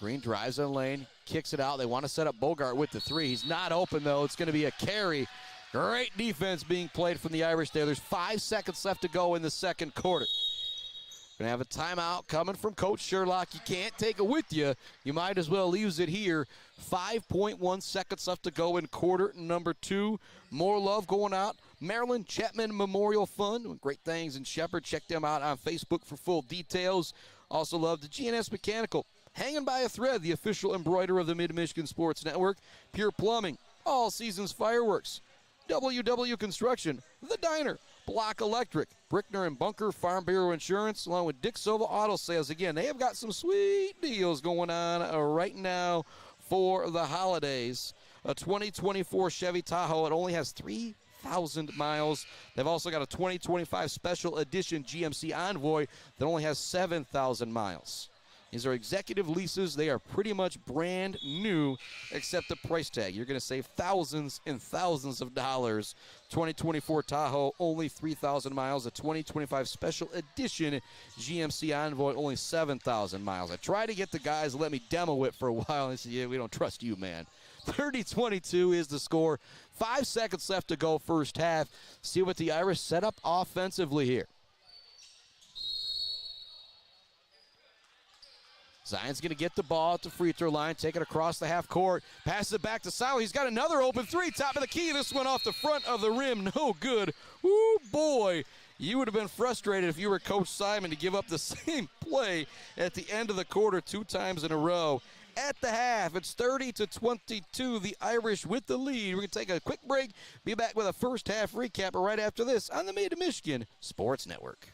Green drives in the lane, kicks it out. They want to set up Bogart with the three. He's not open, though. It's going to be a carry. Great defense being played from the Irish there. There's 5 seconds left to go in the second quarter. Going to have a timeout coming from Coach Sherlock. You can't take it with you. You might as well use it here. 5.1 seconds left to go in quarter number 2. More love going out. Maryland Chapman Memorial Fund. Great things in Shepherd. Check them out on Facebook for full details. Also love the GNS Mechanical. Hanging by a thread, the official embroiderer of the Mid-Michigan Sports Network. Pure Plumbing. All Seasons Fireworks. WW Construction. The Diner. Block Electric, Brickner and Bunker, Farm Bureau Insurance, along with Dick Silva Auto Sales. Again, they have got some sweet deals going on right now for the holidays. A 2024 Chevy Tahoe, it only has 3,000 miles. They've also got a 2025 Special Edition GMC Envoy that only has 7,000 miles. These are executive leases. They are pretty much brand new, except the price tag. You're going to save thousands and thousands of dollars. 2024 Tahoe, only 3,000 miles. A 2025 Special Edition GMC Envoy, only 7,000 miles. I tried to get the guys to let me demo it for a while, and they said, yeah, we don't trust you, man. 30-22 is the score. 5 seconds left to go first half. See what the Irish set up offensively here. Zion's going to get the ball at the free throw line, take it across the half court, pass it back to Sowell. He's got another open three, top of the key. This one off the front of the rim, no good. Ooh, boy, you would have been frustrated if you were Coach Simon to give up the same play at the end of the quarter 2 times in a row. At the half, it's 30-22, the Irish with the lead. We're going to take a quick break, be back with a first half recap right after this on the Mid-Michigan Sports Network.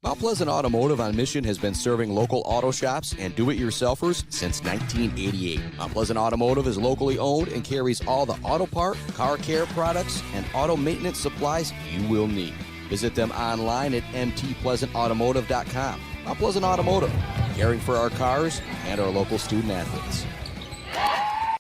Mount Pleasant Automotive on Mission has been serving local auto shops and do-it-yourselfers since 1988. Mount Pleasant Automotive is locally owned and carries all the auto part, car care products, and auto maintenance supplies you will need. Visit them online at mtpleasantautomotive.com. Mount Pleasant Automotive, caring for our cars and our local student athletes.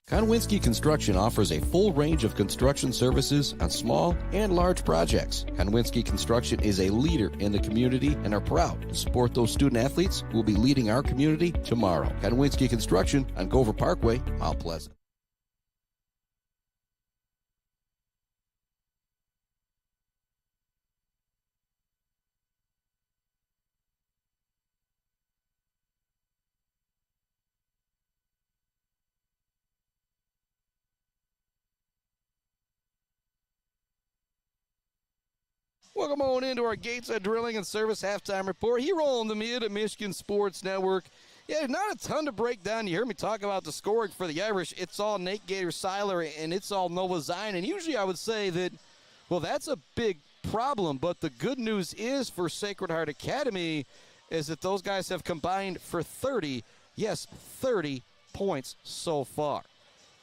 Konwinski Construction offers a full range of construction services on small and large projects. Konwinski Construction is a leader in the community and are proud to support those student athletes who will be leading our community tomorrow. Konwinski Construction on Gover Parkway, Mount Pleasant. Welcome on into our Gates Drilling and Service halftime report here on the Mid-Michigan Sports Network. Yeah, not a ton to break down. You heard me talk about the scoring for the Irish. It's all Nate Gator-Seiler, and it's all Noah Zion. And usually I would say that, well, that's a big problem. But the good news is for Sacred Heart Academy is that those guys have combined for 30 points so far.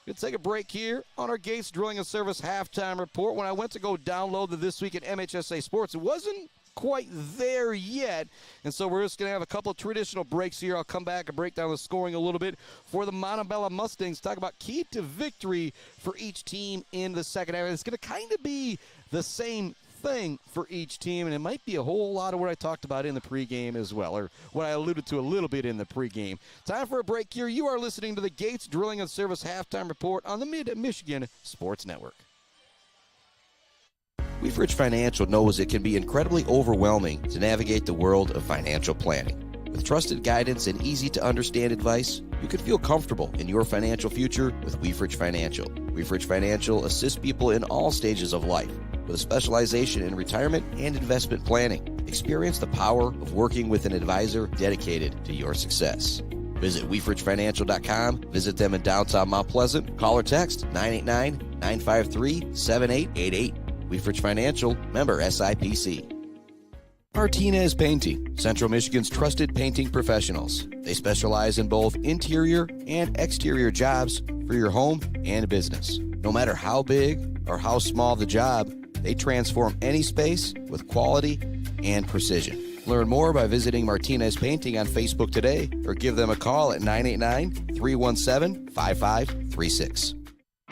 We'll take a break here on our Gates Drilling and Service halftime report. When I went to go download the This Week at MHSA Sports, it wasn't quite there yet. And so we're just going to have a couple of traditional breaks here. I'll come back and break down the scoring a little bit for the Montabella Mustangs. Talk about key to victory for each team in the second half. It's going to kind of be the same thing for each team, and it might be a whole lot of what I talked about in the pregame as well, or what I alluded to a little bit in the pregame. Time for a break here. You are listening to the Gates Drilling and Service halftime report on the Mid-Michigan Sports Network. Weefridge Financial knows it can be incredibly overwhelming to navigate the world of financial planning. With trusted guidance and easy-to-understand advice, you can feel comfortable in your financial future with Weefridge Financial. Weefridge Financial assists people in all stages of life with a specialization in retirement and investment planning. Experience the power of working with an advisor dedicated to your success. Visit WeefridgeFinancial.com. Visit them in downtown Mount Pleasant. Call or text 989-953-7888. Weefridge Financial, member SIPC. Martinez Painting, Central Michigan's trusted painting professionals. They specialize in both interior and exterior jobs for your home and business. No matter how big or how small the job, they transform any space with quality and precision. Learn more by visiting Martinez Painting on Facebook today or give them a call at 989-317-5536.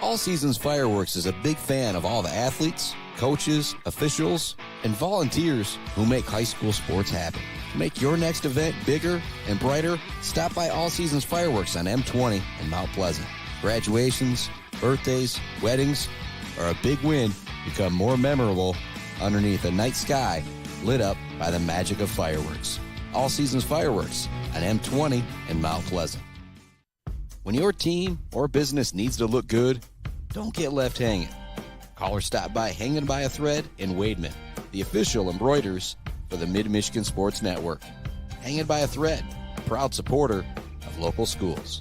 All Seasons Fireworks is a big fan of all the athletes, coaches, officials, and volunteers who make high school sports happen. To make your next event bigger and brighter, stop by All Seasons Fireworks on M20 in Mount Pleasant. Graduations, birthdays, weddings, or a big win become more memorable underneath a night sky lit up by the magic of fireworks. All Seasons Fireworks on M20 in Mount Pleasant. When your team or business needs to look good, don't get left hanging. Call or stop by Hanging by a Thread in Wademan, the official embroiders for the Mid-Michigan Sports Network. Hanging by a Thread, a proud supporter of local schools.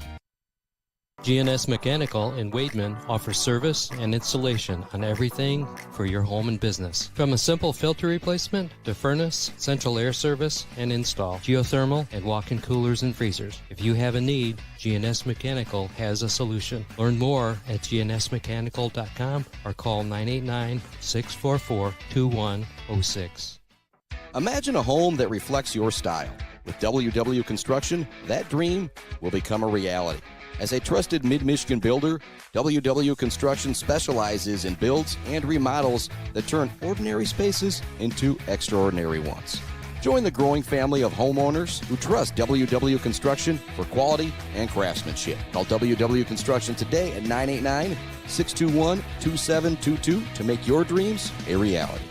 GNS Mechanical in Wademan offers service and installation on everything for your home and business. From a simple filter replacement to furnace, central air service, and install, geothermal, and walk-in coolers and freezers. If you have a need, GNS Mechanical has a solution. Learn more at gnsmechanical.com or call 989-644-2106. Imagine a home that reflects your style. With WW Construction, that dream will become a reality. As a trusted Mid-Michigan builder, WW Construction specializes in builds and remodels that turn ordinary spaces into extraordinary ones. Join the growing family of homeowners who trust WW Construction for quality and craftsmanship. Call WW Construction today at 989-621-2722 to make your dreams a reality.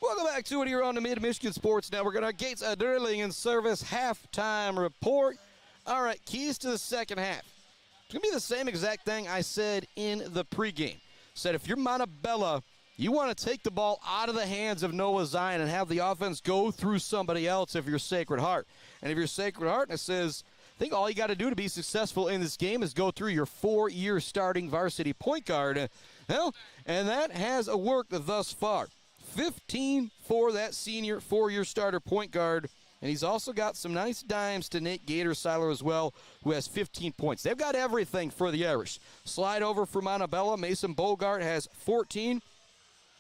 Welcome back to it here on the Mid-Michigan Sports Network. And our Gates Drilling and Service halftime report. All right, keys to the second half. It's going to be the same exact thing I said in the pregame. Said if you're Montabella, you want to take the ball out of the hands of Noah Zion and have the offense go through somebody else if you're Sacred Heart. And if you're Sacred Heart, and it says, I think all you got to do to be successful in this game is go through your 4-year starting varsity point guard. Well, and that has worked thus far. 15 for that senior 4-year starter point guard. And he's also got some nice dimes to Nate Gator-Seiler as well, who has 15 points. They've got everything for the Irish. Slide over for Montabella. Mason Bogart has 14.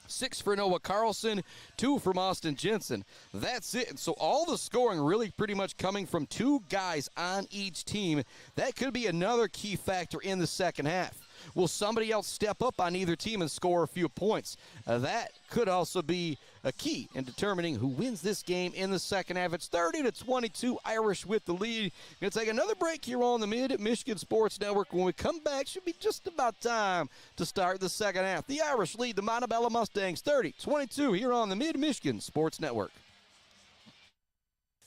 6 for Noah Carlson, 2 from Austin Jensen. That's it. And so all the scoring really pretty much coming from 2 guys on each team. That could be another key factor in the second half. Will somebody else step up on either team and score a few points? That could also be a key in determining who wins this game in the second half. It's 30-22, Irish with the lead. Going to take another break here on the Mid-Michigan Sports Network. When we come back, should be just about time to start the second half. The Irish lead the Montabella Mustangs 30-22 here on the Mid-Michigan Sports Network.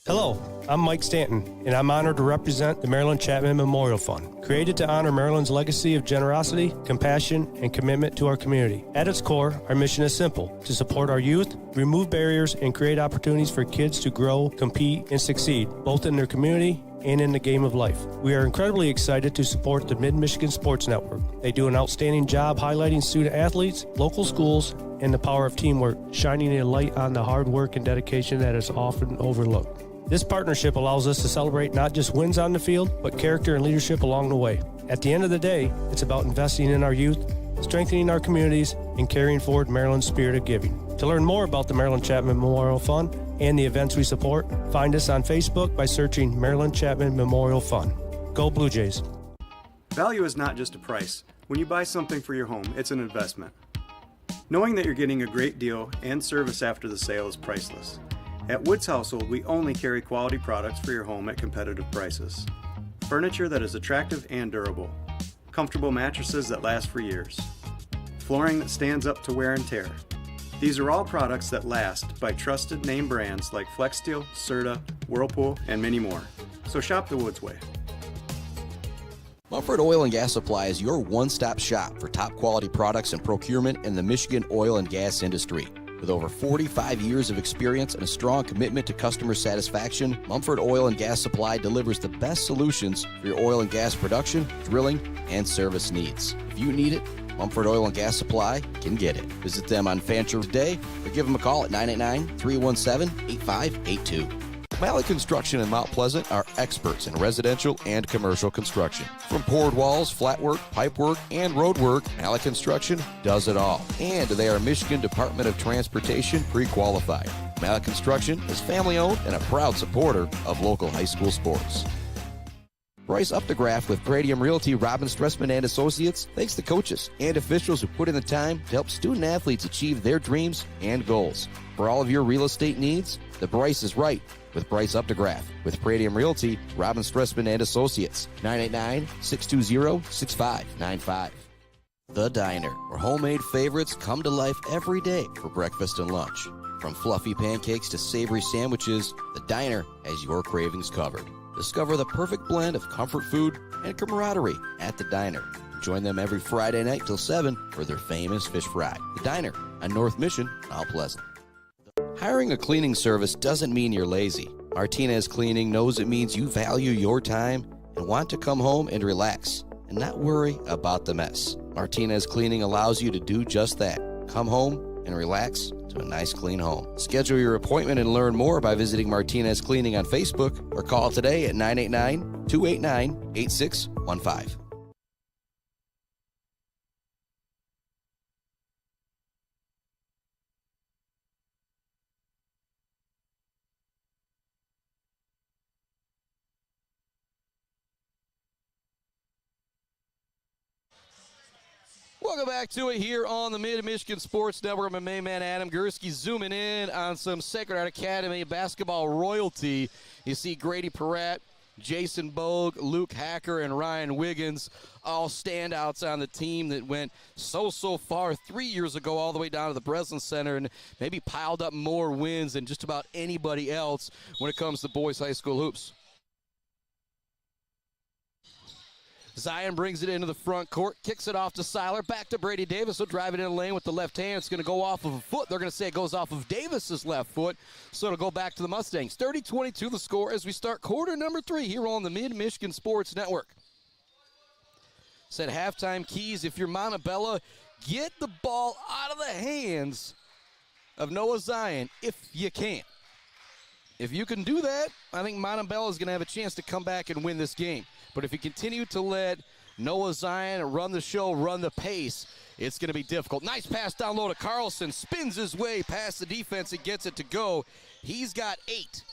Hello, I'm Mike Stanton, and I'm honored to represent the Marilyn Chapman Memorial Fund, created to honor Marilyn's legacy of generosity, compassion, and commitment to our community. At its core, our mission is simple: to support our youth, remove barriers, and create opportunities for kids to grow, compete, and succeed, both in their community and in the game of life. We are incredibly excited to support the Mid-Michigan Sports Network. They do an outstanding job highlighting student athletes, local schools, and the power of teamwork, shining a light on the hard work and dedication that is often overlooked. This partnership allows us to celebrate not just wins on the field, but character and leadership along the way. At the end of the day, it's about investing in our youth, strengthening our communities, and carrying forward Maryland's spirit of giving. To learn more about the Marilyn Chapman Memorial Fund and the events we support, find us on Facebook by searching Marilyn Chapman Memorial Fund. Go Blue Jays. Value is not just a price. When you buy something for your home, it's an investment. Knowing that you're getting a great deal and service after the sale is priceless. At Woods Household, we only carry quality products for your home at competitive prices. Furniture that is attractive and durable. Comfortable mattresses that last for years. Flooring that stands up to wear and tear. These are all products that last by trusted name brands like FlexSteel, Serta, Whirlpool, and many more. So shop the Woods way. Mumford Oil and Gas Supply is your one-stop shop for top quality products and procurement in the Michigan oil and gas industry. With over 45 years of experience and a strong commitment to customer satisfaction, Mumford Oil and Gas Supply delivers the best solutions for your oil and gas production, drilling, and service needs. If you need it, Mumford Oil and Gas Supply can get it. Visit them on Fancher today or give them a call at 989-317-8582. Malley Construction in Mount Pleasant are experts in residential and commercial construction. From poured walls, flat work, pipe work, and road work, Malley Construction does it all. And they are Michigan Department of Transportation pre-qualified. Malley Construction is family-owned and a proud supporter of local high school sports. Bryce Updegraff with Pradium Realty, Robin Stressman and Associates thanks the coaches and officials who put in the time to help student-athletes achieve their dreams and goals. For all of your real estate needs, the Bryce is right with Bryce Updegraff. With Pradium Realty, Robin Stressman and Associates, 989-620-6595. The Diner, where homemade favorites come to life every day for breakfast and lunch. From fluffy pancakes to savory sandwiches, The Diner has your cravings covered. Discover the perfect blend of comfort food and camaraderie at The Diner. Join them every Friday night till 7 for their famous fish fry. The Diner on North Mission, Mount Pleasant. Hiring a cleaning service doesn't mean you're lazy. Martinez Cleaning knows it means you value your time and want to come home and relax and not worry about the mess. Martinez Cleaning allows you to do just that. Come home and relax to a nice clean home. Schedule your appointment and learn more by visiting Martinez Cleaning on Facebook or call today at 989-289-8615. Welcome back to it here on the Mid-Michigan Sports Network. My main man Adam Gursky zooming in on some Sacred Heart Academy basketball royalty. You see Grady Peratt, Jason Bogue, Luke Hacker, and Ryan Wiggins, all standouts on the team that went so far 3 years ago all the way down to the Breslin Center and maybe piled up more wins than just about anybody else when it comes to boys high school hoops. Zion brings it into the front court, kicks it off to Seiler, back to Brady Davis. He'll drive it in the lane with the left hand. It's going to go off of a foot. They're going to say it goes off of Davis's left foot, so it'll go back to the Mustangs. 30-22 the score as we start quarter number 3 here on the Mid-Michigan Sports Network. Said halftime keys, if you're Montabella, get the ball out of the hands of Noah Zion if you can. If you can do that, I think Montabella is going to have a chance to come back and win this game. But if you continue to let Noah Zion run the show, run the pace, it's going to be difficult. Nice pass down low to Carlson. Spins his way past the defense and gets it to go. He's got 8.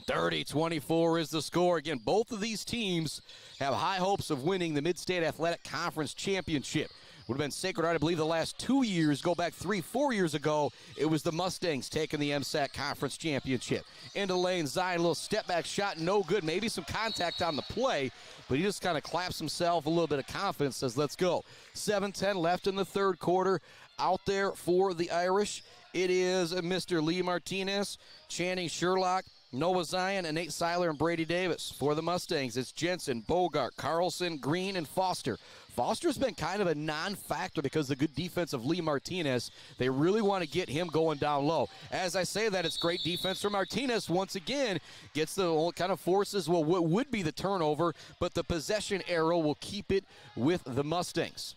30-24 is the score. Again, both of these teams have high hopes of winning the Mid-State Athletic Conference Championship. Would have been Sacred Heart, I believe, the last 2 years. Go back 3-4 years ago, it was the Mustangs taking the MSAC Conference Championship. Into the lane, Zion, a little step-back shot, no good. Maybe some contact on the play, but he just kind of claps himself a little bit of confidence, says, let's go. 7:10 left in the third quarter. Out there for the Irish, it is Mr. Lee Martinez, Channing Sherlock, Noah Zion, and Nate Seiler and Brady Davis. For the Mustangs, it's Jensen, Bogart, Carlson, Green, and Foster. Foster's been kind of a non-factor because of the good defense of Lee Martinez. They really want to get him going down low. As I say that, it's great defense from Martinez. Once again, gets the kind of forces, well, what would be the turnover, but the possession arrow will keep it with the Mustangs.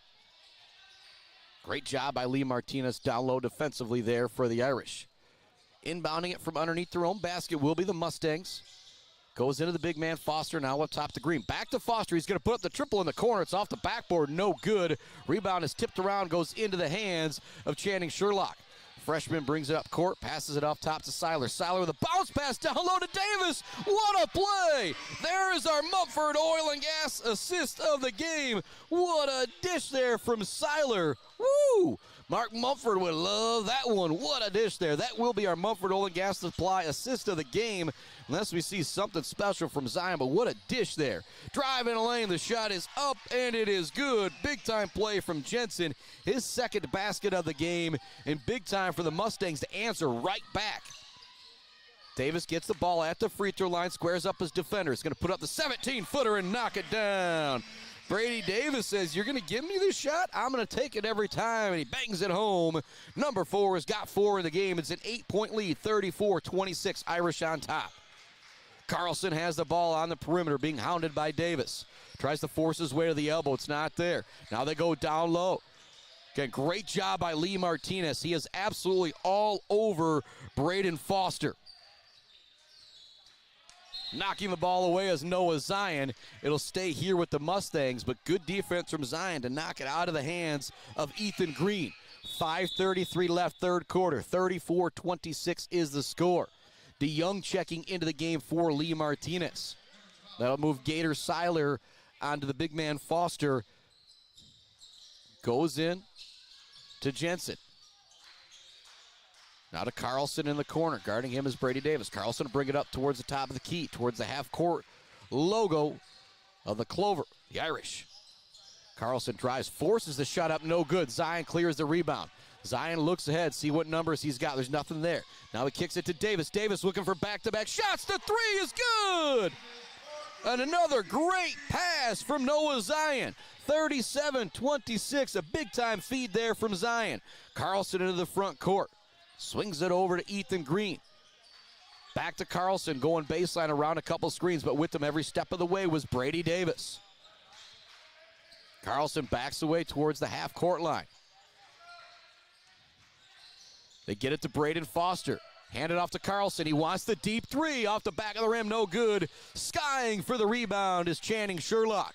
Great job by Lee Martinez down low defensively there for the Irish. Inbounding it from underneath their own basket will be the Mustangs. Goes into the big man, Foster, now up top to Green. Back to Foster. He's going to put up the triple in the corner. It's off the backboard. No good. Rebound is tipped around, goes into the hands of Channing Sherlock. Freshman brings it up court, passes it off top to Seiler. Seiler with a bounce pass down low to Davis. What a play! There is our Mumford Oil and Gas assist of the game. What a dish there from Seiler. Woo! Mark Mumford would love that one. What a dish there. That will be our Mumford Oil and Gas Supply assist of the game, unless we see something special from Zion, but what a dish there. Drive in the lane, the shot is up, and it is good. Big-time play from Jensen, his second basket of the game, and big time for the Mustangs to answer right back. Davis gets the ball at the free throw line, squares up his defender. He's going to put up the 17-footer and knock it down. Brady Davis says, you're going to give me this shot? I'm going to take it every time, and he bangs it home. Number 4 has got 4 in the game. It's an 8-point lead, 34-26, Irish on top. Carlson has the ball on the perimeter, being hounded by Davis. Tries to force his way to the elbow. It's not there. Now they go down low. Again, great job by Lee Martinez. He is absolutely all over Braden Foster. Knocking the ball away is Noah Zion. It'll stay here with the Mustangs, but good defense from Zion to knock it out of the hands of Ethan Green. 5:33 left, third quarter. 34-26 is the score. DeYoung checking into the game for Lee Martinez. That'll move Gator Seiler onto the big man Foster. Goes in to Jensen. Now to Carlson in the corner. Guarding him is Brady Davis. Carlson will bring it up towards the top of the key, towards the half-court logo of the Clover, the Irish. Carlson drives, forces the shot up, no good. Zion clears the rebound. Zion looks ahead, see what numbers he's got. There's nothing there. Now he kicks it to Davis. Davis looking for back-to-back shots. The three is good! And another great pass from Noah Zion. 37-26, a big-time feed there from Zion. Carlson into the front court. Swings it over to Ethan Green. Back to Carlson, going baseline around a couple screens, but with him every step of the way was Brady Davis. Carlson backs away towards the half-court line. They get it to Braden Foster. Hand it off to Carlson. He wants the deep three off the back of the rim. No good. Skying for the rebound is Channing Sherlock.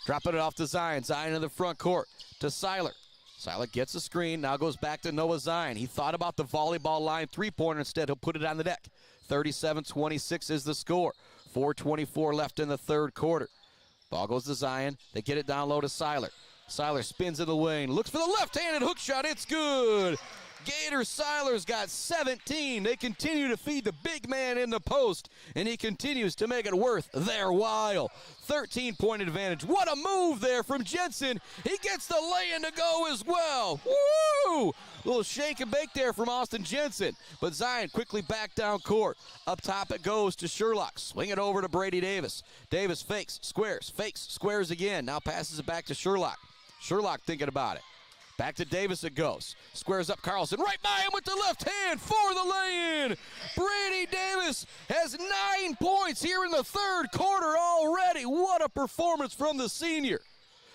Dropping it off to Zion. Zion in the front court to Seiler. Seiler gets a screen. Now goes back to Noah Zion. He thought about the volleyball line three-pointer. Instead, he'll put it on the deck. 37-26 is the score. 4:24 left in the third quarter. Ball goes to Zion. They get it down low to Seiler. Seiler spins in the lane. Looks for the left-handed hook shot. It's good. Gator Seiler's got 17. They continue to feed the big man in the post, and he continues to make it worth their while. 13-point advantage. What a move there from Jensen. He gets the lay-in to go as well. Woo! Little shake and bake there from Austin Jensen. But Zion quickly back down court. Up top it goes to Sherlock. Swing it over to Brady Davis. Davis fakes, squares again. Now passes it back to Sherlock. Sherlock thinking about it. Back to Davis it goes. Squares up Carlson. Right by him with the left hand for the lay-in. Brady Davis has 9 points here in the third quarter already. What a performance from the senior.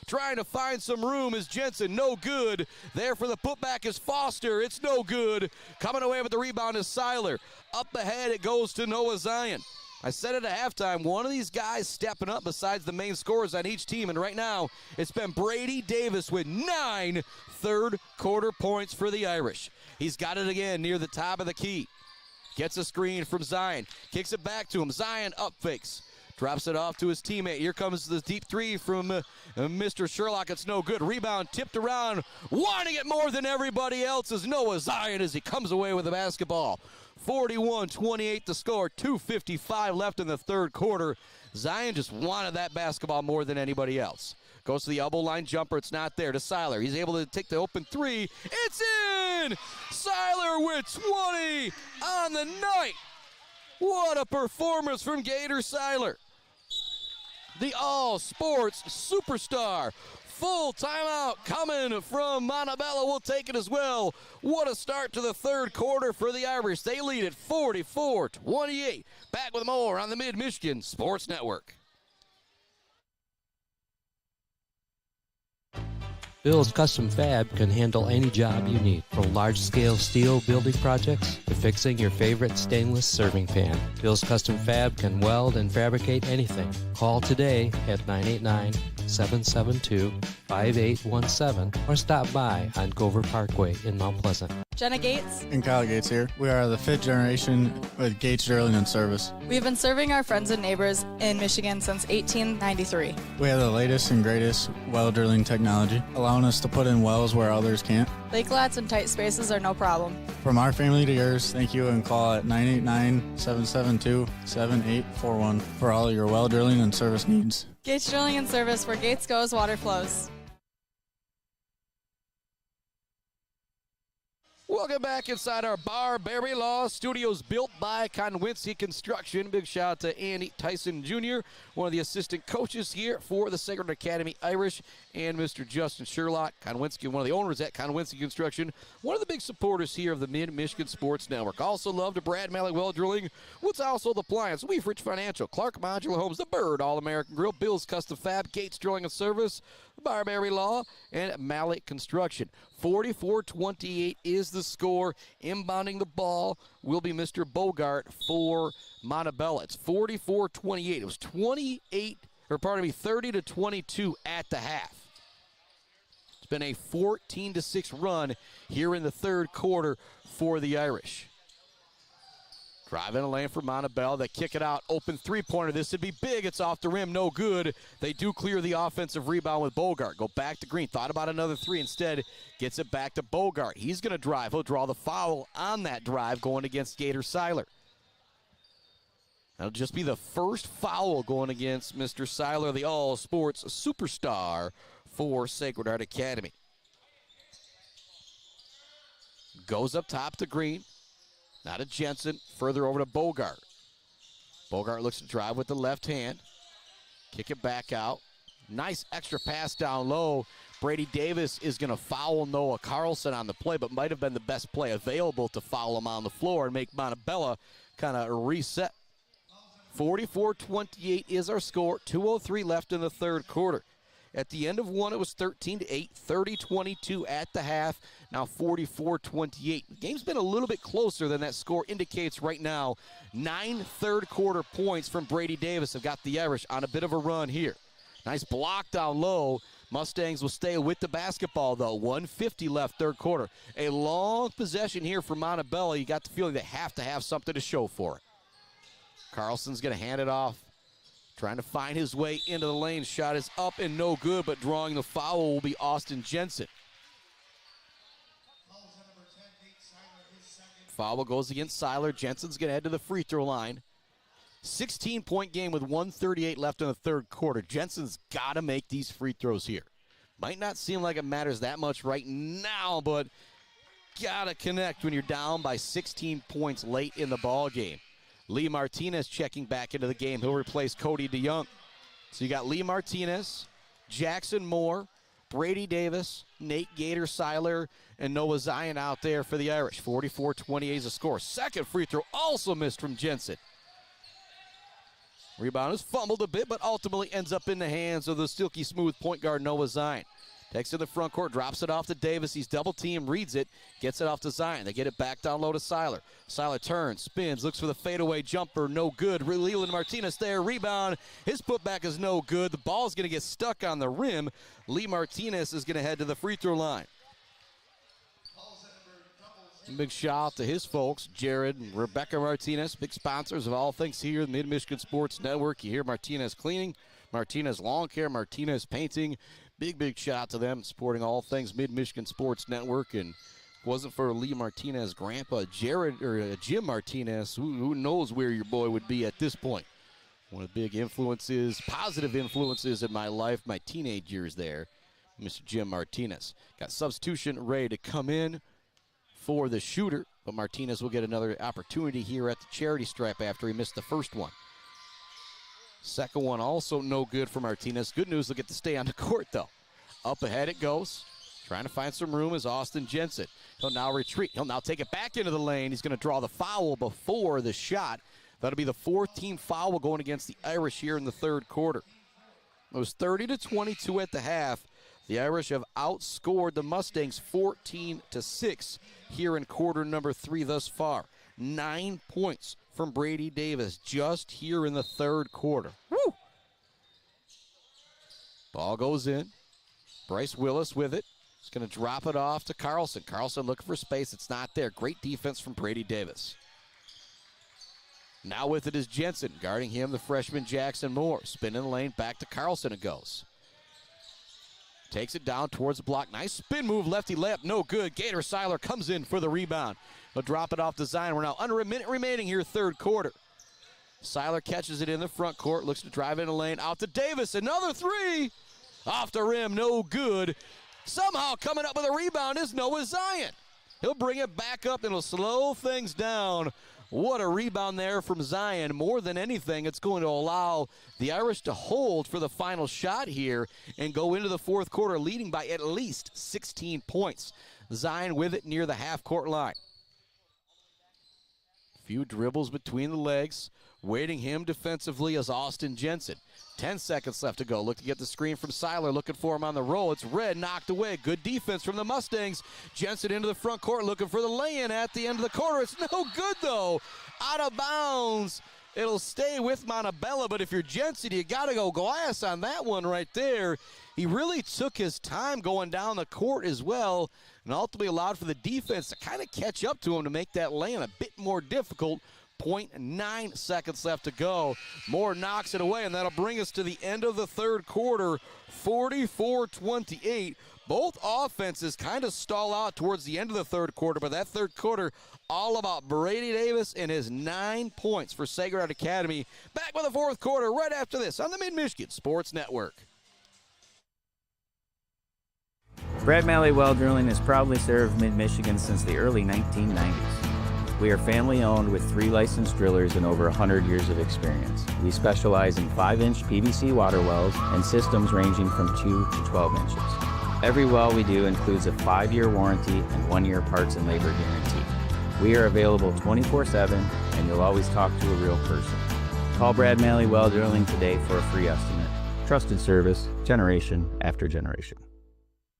Trying to find some room is Jensen. No good. There for the putback is Foster. It's no good. Coming away with the rebound is Seiler. Up ahead it goes to Noah Zion. I said it at halftime, one of these guys stepping up besides the main scorers on each team, and right now it's been Brady Davis with 9 third-quarter points for the Irish. He's got it again near the top of the key. Gets a screen from Zion. Kicks it back to him. Zion up fakes. Drops it off to his teammate. Here comes the deep three from Mr. Sherlock. It's no good. Rebound tipped around. Wanting it more than everybody else is Noah Zion as he comes away with the basketball. 41-28 the score. 2:55 left in the third quarter. Zion just wanted that basketball more than anybody else. Goes to the elbow line jumper. It's not there to Seiler. He's able to take the open three. It's in! Seiler with 20 on the night. What a performance from Gator Seiler. The all-sports superstar. Full timeout coming from Montabella. We'll take it as well. What a start to the third quarter for the Irish. They lead at 44-28. Back with more on the Mid-Michigan Sports Network. Bill's Custom Fab can handle any job you need, from large-scale steel building projects to fixing your favorite stainless serving pan. Bill's Custom Fab can weld and fabricate anything. Call today at 989-772-5817 or stop by on Gover Parkway in Mount Pleasant. Jenna Gates and Kyle Gates here. We are the 5th generation with Gates Drilling and Service. We've been serving our friends and neighbors in Michigan since 1893. We have the latest and greatest well drilling technology, allowing us to put in wells where others can't. Lake lots and tight spaces are no problem. From our family to yours, thank you, and call at 989-772-7841 for all your well drilling and service needs. Gates Drilling and Service, where Gates goes, water flows. Welcome back inside our Barberry Law Studios, built by Conwincy Construction. Big shout out to Andy Tyson Jr., one of the assistant coaches here for the Sacred Academy Irish, and Mr. Justin Sherlock, Conwincy, one of the owners at Conwincy Construction, one of the big supporters here of the Mid-Michigan Sports Network. Also love to Brad Malley Well Drilling, What's Also the Appliance, Weef Rich Financial, Clark Modular Homes, The Bird, All-American Grill, Bill's Custom Fab, Gates Drilling and Service, Barberry Law, and Malley Construction. 44-28 is the score. Inbounding the ball will be Mr. Bogart for Montabella. It's 44-28. It was 30-22 at the half. It's been a 14-6 run here in the third quarter for the Irish. Driving a lane for Montabella. They kick it out. Open three-pointer. This would be big. It's off the rim. No good. They do clear the offensive rebound with Bogart. Go back to Green. Thought about another three. Instead, gets it back to Bogart. He's going to drive. He'll draw the foul on that drive going against Gator Seiler. That'll just be the first foul going against Mr. Seiler, the all-sports superstar for Sacred Heart Academy. Goes up top to Green. Now to Jensen, further over to Bogart. Bogart looks to drive with the left hand. Kick it back out. Nice extra pass down low. Brady Davis is going to foul Noah Carlson on the play, but might have been the best play available to foul him on the floor and make Montabella kind of reset. 44-28 is our score. 2:03 left in the third quarter. At the end of one, it was 13-8, 30-22 at the half, now 44-28. The game's been a little bit closer than that score indicates right now. 9 third-quarter points from Brady Davis have got the Irish on a bit of a run here. Nice block down low. Mustangs will stay with the basketball, though. 1:50 left third quarter. A long possession here for Montabella. You got the feeling they have to have something to show for it. Carlson's going to hand it off. Trying to find his way into the lane. Shot is up and no good, but drawing the foul will be Austin Jensen. Foul goes against Seiler. Jensen's going to head to the free throw line. 16-point game with 1:38 left in the third quarter. Jensen's got to make these free throws here. Might not seem like it matters that much right now, but got to connect when you're down by 16 points late in the ball game. Lee Martinez checking back into the game. He'll replace Cody DeYoung. So you got Lee Martinez, Jackson Moore, Brady Davis, Nate Gator Seiler, and Noah Zion out there for the Irish. 44-28 is the score. Second free throw also missed from Jensen. Rebound is fumbled a bit, but ultimately ends up in the hands of the silky smooth point guard Noah Zion. Takes to the front court, drops it off to Davis. He's double-teamed, reads it, gets it off to Zion. They get it back down low to Seiler. Seiler turns, spins, looks for the fadeaway jumper, no good. Leland Martinez there, rebound. His putback is no good. The ball's going to get stuck on the rim. Lee Martinez is going to head to the free throw line. Big shout out to his folks, Jared and Rebecca Martinez, big sponsors of all things here, the Mid-Michigan Sports Network. You hear Martinez Cleaning, Martinez Lawn Care, Martinez Painting. Big shout out to them, supporting all things Mid-Michigan Sports Network. And if it wasn't for Lee Martinez, Grandpa Jared or Jim Martinez, who knows where your boy would be at this point. One of the big influences, positive influences in my life, my teenage years there, Mr. Jim Martinez. Got substitution ready to come in for the shooter, but Martinez will get another opportunity here at the charity stripe after he missed the first one. Second one also no good for Martinez. Good news, they'll get to stay on the court, though. Up ahead it goes. Trying to find some room is Austin Jensen. He'll now retreat. He'll now take it back into the lane. He's going to draw the foul before the shot. That'll be the fourth team foul going against the Irish here in the third quarter. It was 30-22 at the half. The Irish have outscored the Mustangs 14-6 here in quarter number 3 thus far. 9 points from Brady Davis just here in the third quarter. Woo! Ball goes in. Bryce Willis with it. He's going to drop it off to Carlson. Carlson looking for space. It's not there. Great defense from Brady Davis. Now with it is Jensen. Guarding him, the freshman Jackson Moore. Spinning the lane, back to Carlson it goes. Takes it down towards the block. Nice spin move, lefty layup, no good. Gator Seiler comes in for the rebound. He'll drop it off to Zion. We're now under a minute remaining here, third quarter. Seiler catches it in the front court, looks to drive in the lane, out to Davis. Another three. Off the rim, no good. Somehow coming up with a rebound is Noah Zion. He'll bring it back up, and it'll slow things down. What a rebound there from Zion. More than anything, it's going to allow the Irish to hold for the final shot here and go into the fourth quarter leading by at least 16 points. Zion with it near the half-court line. Few dribbles between the legs. Waiting him defensively is Austin Jensen. 10 seconds left to go. Look to get the screen from Seiler. Looking for him on the roll. It's Red knocked away. Good defense from the Mustangs. Jensen into the front court looking for the lay-in at the end of the quarter. It's no good, though. Out of bounds. It'll stay with Montabella, but if you're Jensen, you got to go glass on that one right there. He really took his time going down the court as well and ultimately allowed for the defense to kind of catch up to him to make that lay-in a bit more difficult. 0.9 seconds left to go. Moore knocks it away, and that'll bring us to the end of the third quarter, 44-28. Both offenses kind of stall out towards the end of the third quarter, but that third quarter all about Brady Davis and his 9 points for Sacred Heart Academy. Back with the fourth quarter right after this on the Mid-Michigan Sports Network. Brad Malley Well Drilling has proudly served Mid-Michigan since the early 1990s. We are family-owned with 3 licensed drillers and over 100 years of experience. We specialize in 5-inch PVC water wells and systems ranging from 2 to 12 inches. Every well we do includes a 5-year warranty and 1-year parts and labor guarantee. We are available 24/7, and you'll always talk to a real person. Call Brad Malley Well Drilling today for a free estimate. Trusted service, generation after generation.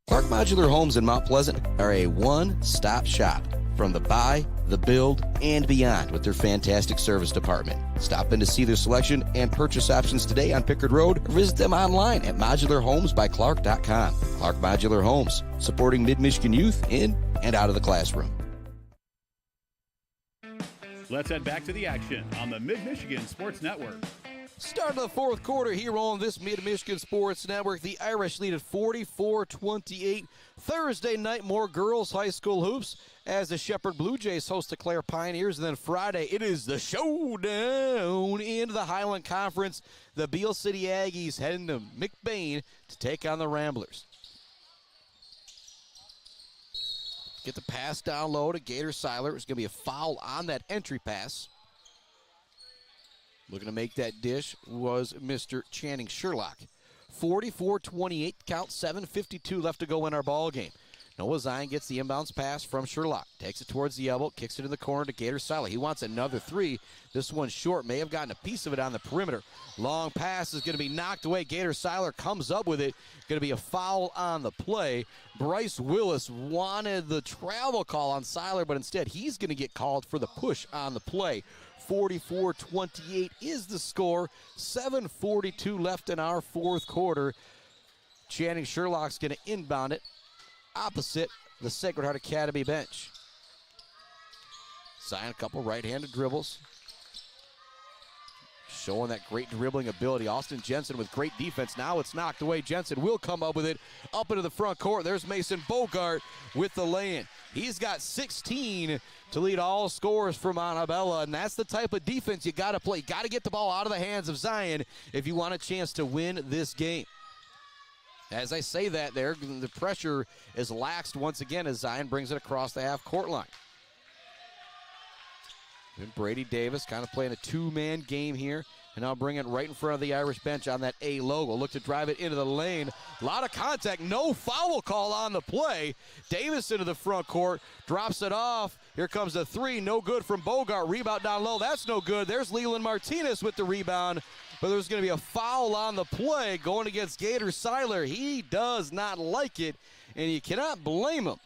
Clark Modular Homes in Mount Pleasant are a one-stop shop from the buy, the build, and beyond with their fantastic service department. Stop in to see their selection and purchase options today on Pickard Road or visit them online at modularhomesbyclark.com. Clark Modular Homes, supporting Mid-Michigan youth in and out of the classroom. Let's head back to the action on the Mid-Michigan Sports Network. Start of the fourth quarter here on this Mid-Michigan Sports Network. The Irish lead at 44-28. Thursday night, more girls high school hoops as the Shepherd Blue Jays host the Clare Pioneers. And then Friday, it is the showdown into the Highland Conference. The Beale City Aggies heading to McBain to take on the Ramblers. Get the pass down low to Gator Seiler. It's going to be a foul on that entry pass. Looking to make that dish was Mr. Channing Sherlock. 44-28, count, 7:52 left to go in our ball game. Noah Zion gets the inbounds pass from Sherlock. Takes it towards the elbow, kicks it in the corner to Gator Seiler. He wants another 3. This one's short, may have gotten a piece of it on the perimeter. Long pass is going to be knocked away. Gator Seiler comes up with it. Going to be a foul on the play. Bryce Willis wanted the travel call on Seiler, but instead he's going to get called for the push on the play. 44-28 is the score. 7:42 left in our fourth quarter. Channing Sherlock's going to inbound it opposite the Sacred Heart Academy bench. Zion, a couple right-handed dribbles. Showing that great dribbling ability. Austin Jensen with great defense. Now it's knocked away. Jensen will come up with it up into the front court. There's Mason Bogart with the lay-in. He's got 16 to lead all scorers for Montabella, and that's the type of defense you got to play. You got to get the ball out of the hands of Zion if you want a chance to win this game. As I say that there, the pressure is laxed once again as Zion brings it across the half-court line. And Brady Davis kind of playing a two-man game here. And now bring it right in front of the Irish bench on that A logo. Look to drive it into the lane. A lot of contact. No foul call on the play. Davis into the front court. Drops it off. Here comes the 3. No good from Bogart. Rebound down low. That's no good. There's Leland Martinez with the rebound. But there's going to be a foul on the play going against Gator Seiler. He does not like it. And you cannot blame him.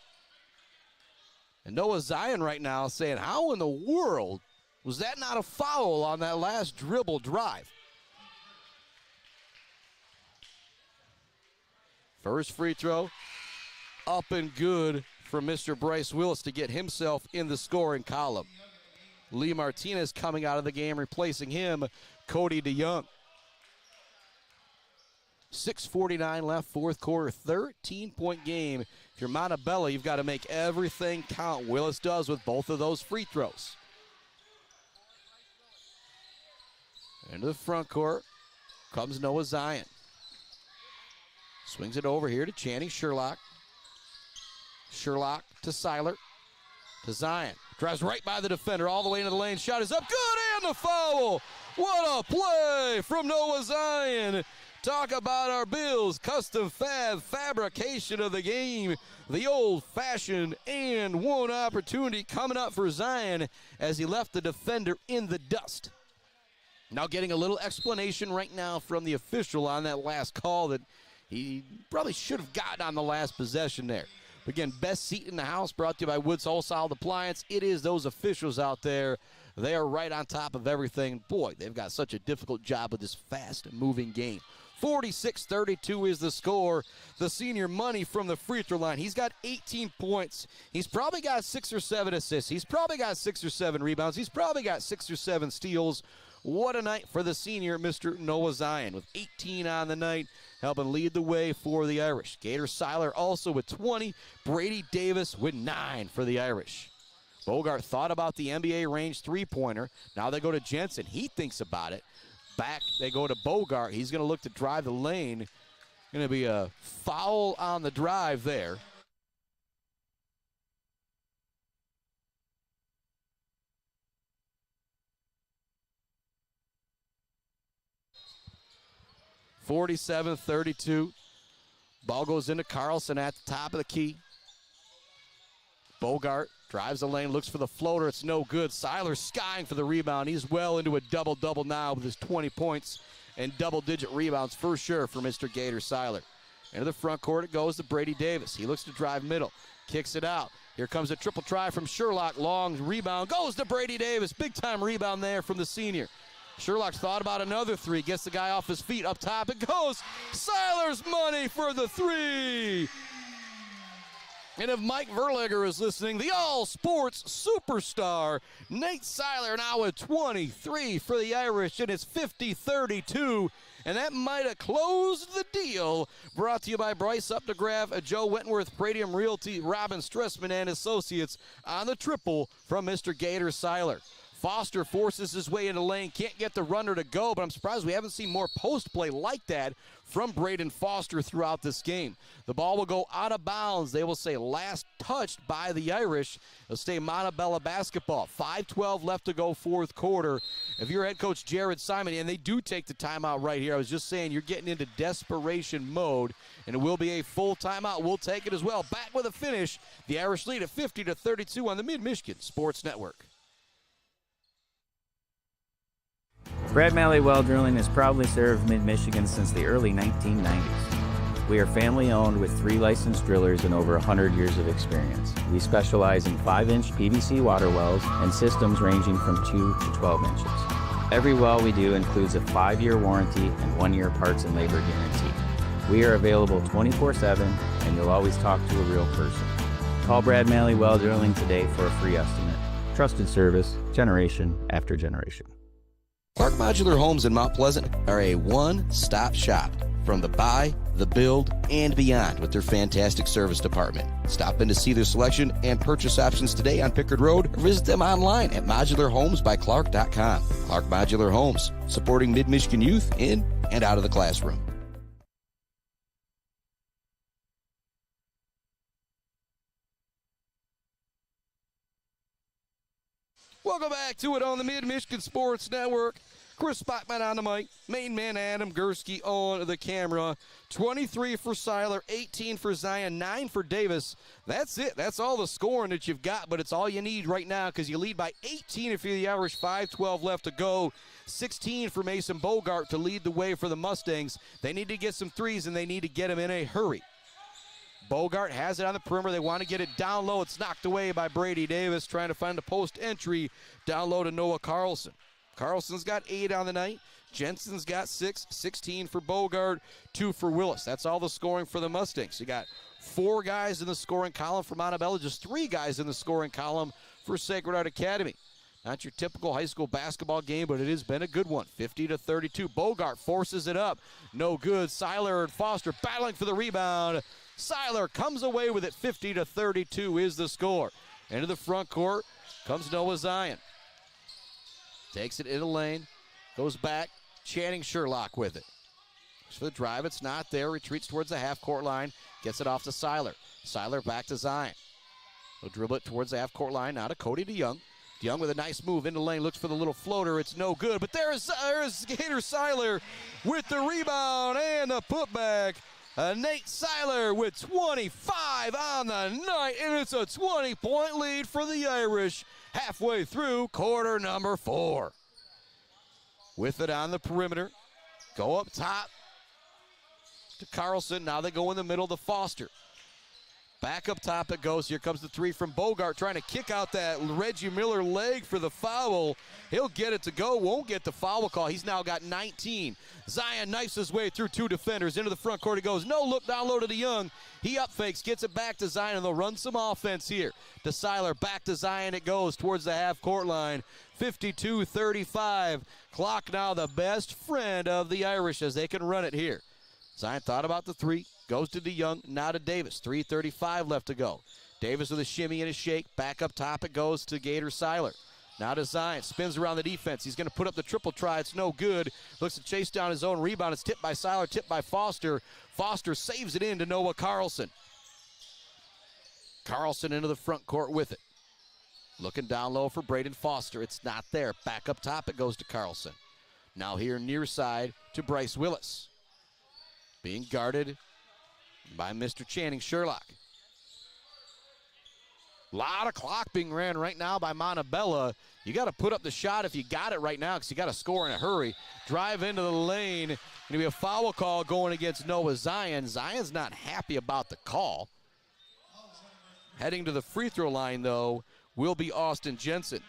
And Noah Zion right now saying, how in the world was that not a foul on that last dribble drive? First free throw, up and good for Mr. Bryce Willis to get himself in the scoring column. Lee Martinez coming out of the game, replacing him, Cody DeYoung. 6:49 left, fourth quarter, 13-point game. If you're Montabella, you've got to make everything count. Willis does with both of those free throws. Into the front court comes Noah Zion. Swings it over here to Channing Sherlock. Sherlock to Seiler. to Zion. Drives right by the defender all the way into the lane. Shot is up. Good, and the foul. What a play from Noah Zion. Talk about our Bills custom fab fabrication of the game. The old-fashioned and one opportunity coming up for Zion as he left the defender in the dust. Now getting a little explanation right now from the official on that last call that he probably should have gotten on the last possession there. Again, best seat in the house brought to you by Woods Wholesale Appliance. It is those officials out there. They are right on top of everything. Boy, they've got such a difficult job with this fast-moving game. 46-32 is the score. The senior Money from the free throw line. He's got 18 points. He's probably got 6 or 7 assists. He's probably got 6 or 7 rebounds. He's probably got 6 or 7 steals. What a night for the senior, Mr. Noah Zion, with 18 on the night, helping lead the way for the Irish. Gator Seiler also with 20. Brady Davis with 9 for the Irish. Bogart thought about the NBA range three-pointer. Now they go to Jensen. He thinks about it. Back they go to Bogart. He's going to look to drive the lane. Going to be a foul on the drive there. (47-32). Ball goes into Carlson at the top of the key. Bogart drives the lane, looks for the floater. It's no good. Seiler skying for the rebound. He's well into a double-double now with his 20 points and double-digit rebounds for sure for Mr. Gator Seiler. Into the front court it goes to Brady Davis. He looks to drive middle. Kicks it out. Here comes a triple try from Sherlock. Long rebound. Goes to Brady Davis. Big-time rebound there from the senior. Sherlock's thought about another three. Gets the guy off his feet. Up top it goes. Seiler's Money for the three. And if Mike Verlegger is listening, the all-sports superstar, Nate Seiler now with 23 for the Irish, and it's 50-32. And that might have closed the deal. Brought to you by Bryce Updegraff, Joe Wentworth, Pradium Realty, Robin Stressman and Associates on the triple from Mr. Gator Seiler. Foster forces his way into the lane, can't get the runner to go, but I'm surprised we haven't seen more post play like that from Braden Foster throughout this game. The ball will go out of bounds. They will say last touched by the Irish. It'll stay Montabella basketball. 5:12 left to go, fourth quarter. If you're head coach Jared Simon, and they do take the timeout right here, I was just saying you're getting into desperation mode, and it will be a full timeout. We'll take it as well. Back with a finish. The Irish lead at 50-32 on the Mid-Michigan Sports Network. Brad Malley Well Drilling has proudly served Mid-Michigan since the early 1990s. We are family-owned with 3 licensed drillers and over 100 years of experience. We specialize in 5-inch PVC water wells and systems ranging from 2 to 12 inches. Every well we do includes a 5-year warranty and 1-year parts and labor guarantee. We are available 24/7, and you'll always talk to a real person. Call Brad Malley Well Drilling today for a free estimate. Trusted service, generation after generation. Clark Modular Homes in Mount Pleasant are a one-stop shop from the buy, the build, and beyond with their fantastic service department. Stop in to see their selection and purchase options today on Pickard Road or visit them online at modularhomesbyclark.com. Clark Modular Homes, supporting Mid-Michigan youth in and out of the classroom. Welcome back to it on the Mid-Michigan Sports Network. Chris Bachman on the mic, main man Adam Gursky on the camera. 23 for Seiler, 18 for Zion, 9 for Davis. That's it. That's all the scoring that you've got, but it's all you need right now because you lead by 18 if you're the Irish. 5:12 left to go. 16 for Mason Bogart to lead the way for the Mustangs. They need to get some threes, and they need to get them in a hurry. Bogart has it on the perimeter. They want to get it down low. It's knocked away by Brady Davis, trying to find a post entry down low to Noah Carlson. Carlson's got 8 on the night. Jensen's got 6, 16 for Bogart, 2 for Willis. That's all the scoring for the Mustangs. You got 4 guys in the scoring column for Montabella, just 3 guys in the scoring column for Sacred Heart Academy. Not your typical high school basketball game, but it has been a good one. 50-32. Bogart forces it up. No good. Seiler and Foster battling for the rebound. Seiler comes away with it. 50-32 is the score. Into the front court comes Noah Zion. Takes it in the lane. Goes back. Channing Sherlock with it. Looks for the drive. It's not there. Retreats towards the half-court line. Gets it off to Seiler. Seiler back to Zion. He'll dribble it towards the half-court line. Now to Cody DeYoung. DeYoung with a nice move into the lane. Looks for the little floater. It's no good. But there's Gator Seiler with the rebound and the putback. Nate Seiler with 25 on the night. And it's a 20-point lead for the Irish halfway through quarter number 4. With it on the perimeter. Go up top to Carlson. Now they go in the middle to Foster. Back up top it goes. Here comes the three from Bogart trying to kick out that Reggie Miller leg for the foul. He'll get it to go. Won't get the foul call. He's now got 19. Zion knifes his way through 2 defenders. Into the front court he goes. No look down low to DeYoung. He up fakes, gets it back to Zion, and they'll run some offense here. To Seiler, back to Zion it goes towards the half-court line. 52-35. Clock now the best friend of the Irish as they can run it here. Zion thought about the three. Goes to DeYoung, now to Davis. 3:35 left to go. Davis with a shimmy and a shake. Back up top it goes to Gator Seiler. Now to Zion. Spins around the defense. He's going to put up the triple try. It's no good. Looks to chase down his own rebound. It's tipped by Seiler, tipped by Foster. Foster saves it in to Noah Carlson. Carlson into the front court with it. Looking down low for Braden Foster. It's not there. Back up top it goes to Carlson. Now here near side to Bryce Willis. Being guarded by Mr. Channing Sherlock. A lot of clock being ran right now by Montabella. You got to put up the shot if you got it right now because you got to score in a hurry. Drive into the lane. Going to be a foul call going against Noah Zion. Zion's not happy about the call. Heading to the free throw line, though, will be Austin Jensen.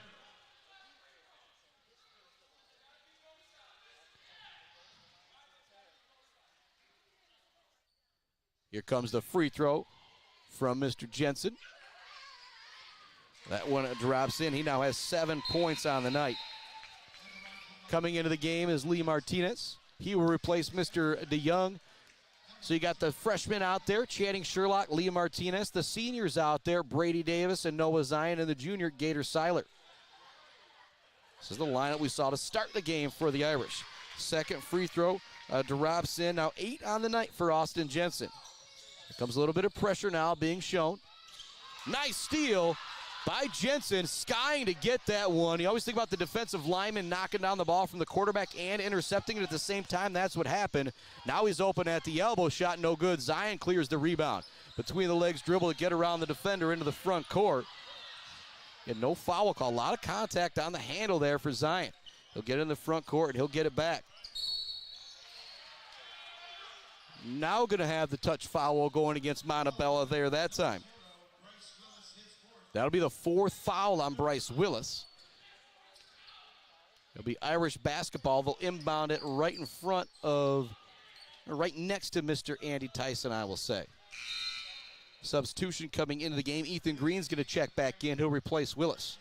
Here comes the free throw from Mr. Jensen. That one drops in. He now has 7 points on the night. Coming into the game is Lee Martinez. He will replace Mr. DeYoung. So you got the freshmen out there, Channing Sherlock, Lee Martinez. The seniors out there, Brady Davis and Noah Zion, and the junior, Gator Seiler. This is the lineup we saw to start the game for the Irish. Second free throw drops in. Now 8 on the night for Austin Jensen. Here comes a little bit of pressure now being shown. Nice steal by Jensen, skying to get that one. You always think about the defensive lineman knocking down the ball from the quarterback and intercepting it at the same time. That's what happened. Now he's open at the elbow. Shot no good. Zion clears the rebound. Between the legs dribble to get around the defender into the front court. And no foul call. A lot of contact on the handle there for Zion. He'll get in the front court and he'll get it back. Now going to have the touch foul going against Montabella there that time. That'll be the 4th foul on Bryce Willis. It'll be Irish basketball. They'll inbound it right in front of, or right next to Mr. Andy Tyson, I will say. Substitution coming into the game. Ethan Green's going to check back in. He'll replace Willis.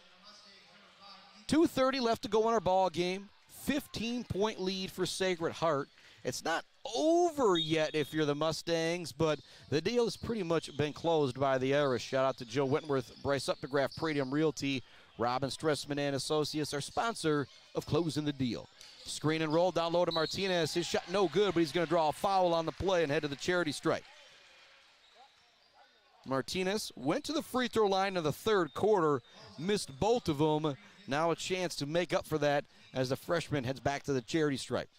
2:30 left to go in our ball game. 15-point lead for Sacred Heart. It's not over yet if you're the Mustangs, but the deal has pretty much been closed by the Irish. Shout out to Joe Wentworth, Bryce Updegraff, Pradium Realty, Robin Stressman and Associates, our sponsor of closing the deal. Screen and roll down low to Martinez. His shot no good, but he's going to draw a foul on the play and head to the charity stripe. Martinez went to the free throw line in the third quarter, missed both of them. Now a chance to make up for that as the freshman heads back to the charity stripe.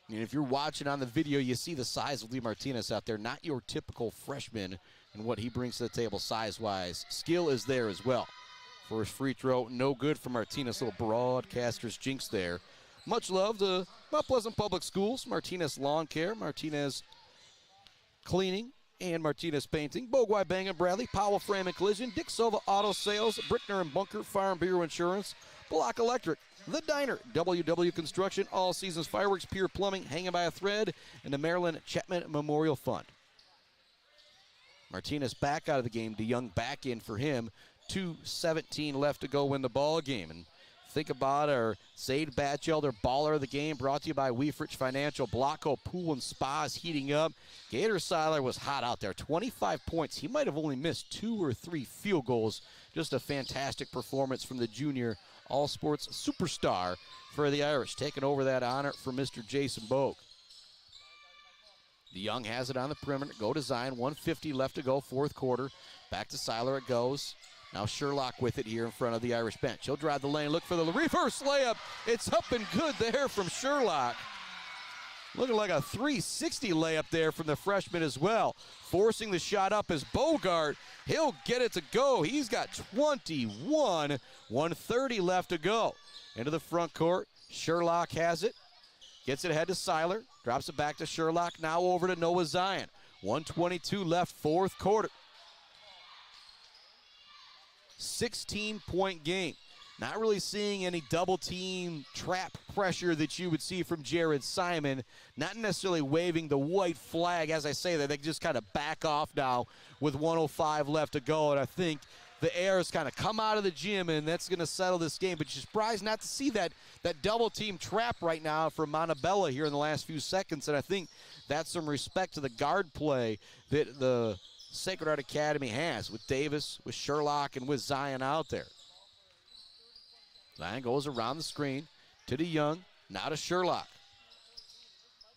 And if you're watching on the video, you see the size of Lee Martinez out there. Not your typical freshman and what he brings to the table size-wise. Skill is there as well. First free throw, no good for Martinez. Little broadcaster's jinx there. Much love to Mount Pleasant Public Schools, Martinez Lawn Care, Martinez Cleaning, and Martinez Painting, Bogwai Bang & Bradley, Powell Frame & Collision, Dick Silva Auto Sales, Brickner & Bunker, Farm Bureau Insurance, Block Electric, The Diner, WW Construction, All Seasons Fireworks, Pure Plumbing, Hanging by a Thread, and the Maryland Chapman Memorial Fund. Martinez back out of the game. DeYoung back in for him. 2:17 left to go win the ball game. And think about our Zaid Batchelder baller of the game, brought to you by Weefrich Financial. Blocko Pool and Spa is heating up. Gator Seiler was hot out there. 25 points. He might have only missed 2 or 3 field goals. Just a fantastic performance from the junior all-sports superstar for the Irish. Taking over that honor for Mr. Jason Bogue. DeYoung has it on the perimeter. Go to Zion. 1:50 left to go, fourth quarter. Back to Seiler it goes. Now Sherlock with it here in front of the Irish bench. He'll drive the lane, look for the reverse layup. It's up and good there from Sherlock. Looking like a 360 layup there from the freshman as well. Forcing the shot up is Bogart. He'll get it to go. He's got 21, 1:30 left to go. Into the front court. Sherlock has it. Gets it ahead to Seiler. Drops it back to Sherlock. Now over to Noah Zion. 1:22 left, fourth quarter. 16-point game. Not really seeing any double-team trap pressure that you would see from Jared Simon. Not necessarily waving the white flag, as I say that. They just kind of back off now with 1:05 left to go. And I think the air has kind of come out of the gym, and that's going to settle this game. But you're surprised not to see that double-team trap right now from Montabella here in the last few seconds. And I think that's some respect to the guard play that the Sacred Heart Academy has with Davis, with Sherlock, and with Zion out there. Zion goes around the screen to DeYoung, now to Sherlock.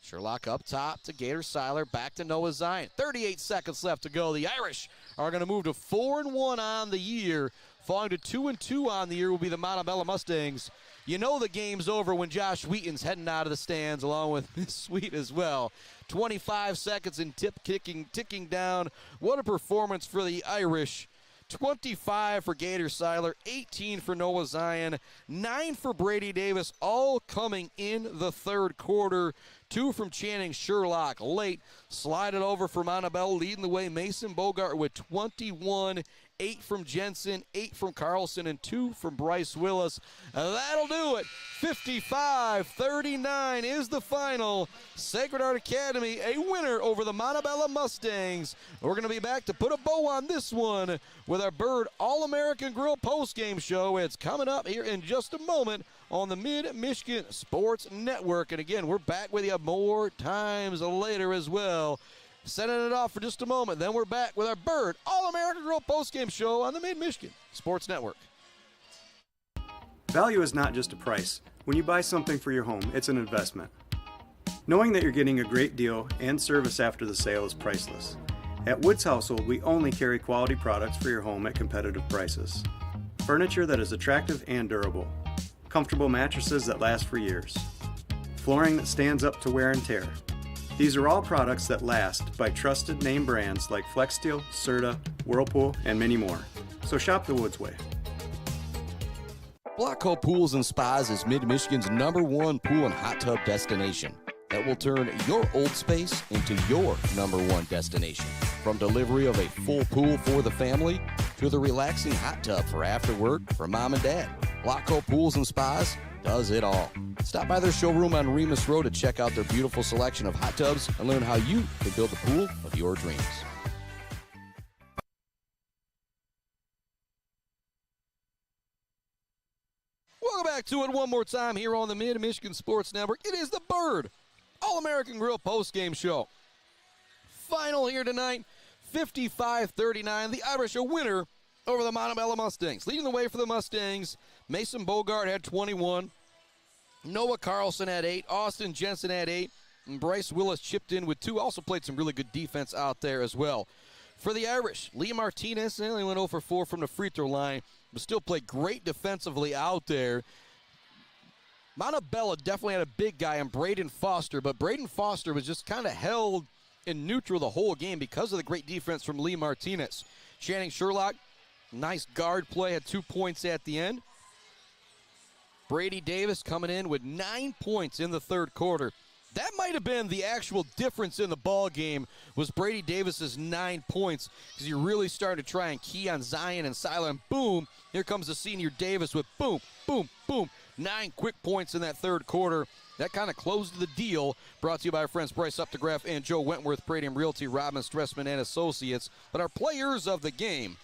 Sherlock up top to Gator Seiler, back to Noah Zion. 38 seconds left to go. The Irish are going to move to 4-1 on the year. Falling to 2-2 on the year will be the Montabella Mustangs. You know the game's over when Josh Wheaton's heading out of the stands along with Miss Sweet as well. 25 seconds and ticking down. What a performance for the Irish. 25 for Gator Seiler, 18 for Noah Zion, 9 for Brady Davis, all coming in the third quarter. 2 from Channing Sherlock late. Slide it over for Montabella, leading the way. Mason Bogart with 21. 8 from Jensen, 8 from Carlson, and 2 from Bryce Willis. That'll do it. 55-39 is the final. Sacred Heart Academy, a winner over the Montabella Mustangs. We're going to be back to put a bow on this one with our Bird All-American Grill postgame show. It's coming up here in just a moment on the Mid-Michigan Sports Network. And again, we're back with you more times later as well. Sending it off for just a moment. Then we're back with our Bird All-American Grill postgame show on the Mid-Michigan Sports Network. Value is not just a price. When you buy something for your home, it's an investment. Knowing that you're getting a great deal and service after the sale is priceless. At Woods Household, we only carry quality products for your home at competitive prices. Furniture that is attractive and durable. Comfortable mattresses that last for years. Flooring that stands up to wear and tear. These are all products that last by trusted name brands like FlexSteel, Serta, Whirlpool, and many more. So shop the Woods way. Blocko Pools and Spas is Mid-Michigan's #1 pool and hot tub destination that will turn your old space into your #1 destination. From delivery of a full pool for the family to the relaxing hot tub for after work for mom and dad, Blocko Pools and Spas does it all. Stop by their showroom on Remus Road to check out their beautiful selection of hot tubs and learn how you can build the pool of your dreams. Welcome back to it one more time here on the Mid-Michigan Sports Network. It is the Bird All-American Grill postgame show. Final here tonight, 55-39. The Irish a winner over the Montabella Mustangs. Leading the way for the Mustangs, Mason Bogart had 21. Noah Carlson had 8. Austin Jensen had 8. And Bryce Willis chipped in with 2. Also played some really good defense out there as well. For the Irish, Lee Martinez only went 0 for 4 from the free throw line, but still played great defensively out there. Montabella definitely had a big guy in Braden Foster, but Braden Foster was just kind of held in neutral the whole game because of the great defense from Lee Martinez. Channing Sherlock, nice guard play, had 2 points at the end. Brady Davis coming in with 9 points in the third quarter. That might have been the actual difference in the ball game, was Brady Davis's 9 points, because you're really starting to try and key on Zion and Seiler, and boom, here comes the senior Davis with boom, boom, boom. 9 quick points in that third quarter. That kind of closed the deal. Brought to you by our friends Bryce Updegraff and Joe Wentworth, Pradium Realty, Robin Stressman and Associates. But our players of the game,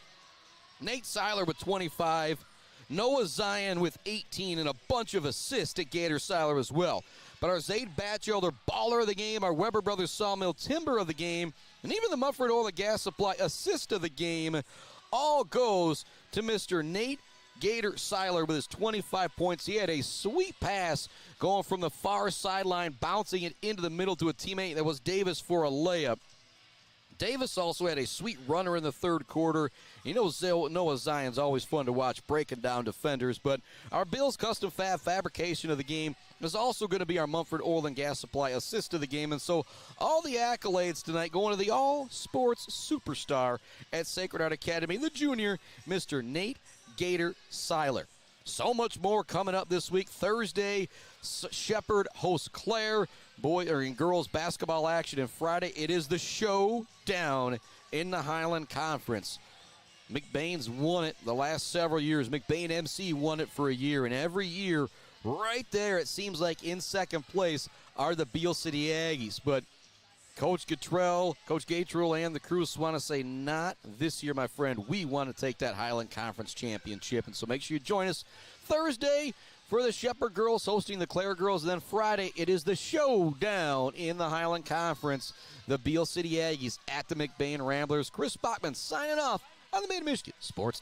Nate Seiler with 25, Noah Zion with 18, and a bunch of assists at Gator Seiler as well. But our Zaid Batchelder baller of the game, our Weber Brothers Sawmill timber of the game, and even the Mufford Oil and Gas Supply assist of the game, all goes to Mr. Nate Gator Seiler with his 25 points. He had a sweet pass going from the far sideline, bouncing it into the middle to a teammate that was Davis for a layup. Davis also had a sweet runner in the third quarter. You know, Noah Zion's always fun to watch breaking down defenders, but our Bills Custom Fab fabrication of the game is also going to be our Mumford Oil and Gas Supply assist of the game. And so all the accolades tonight going to the all-sports superstar at Sacred Heart Academy, the junior, Mr. Nate Gator Seiler. So much more coming up this week. Thursday, Shepherd hosts Clare. Boy or in girls basketball action. And Friday, it is the showdown in the Highland Conference. McBain's won it the last several years. McBain MC won it for a year. And every year, right there, it seems like in second place are the Beale City Aggies. But Coach Gatrell, and the Crews want to say, not this year, my friend. We want to take that Highland Conference championship. And so make sure you join us Thursday for the Shepherd girls hosting the Clare girls. And then Friday, it is the showdown in the Highland Conference. The Beale City Aggies at the McBain Ramblers. Chris Bachman signing off on the Mid-Michigan Sports Network.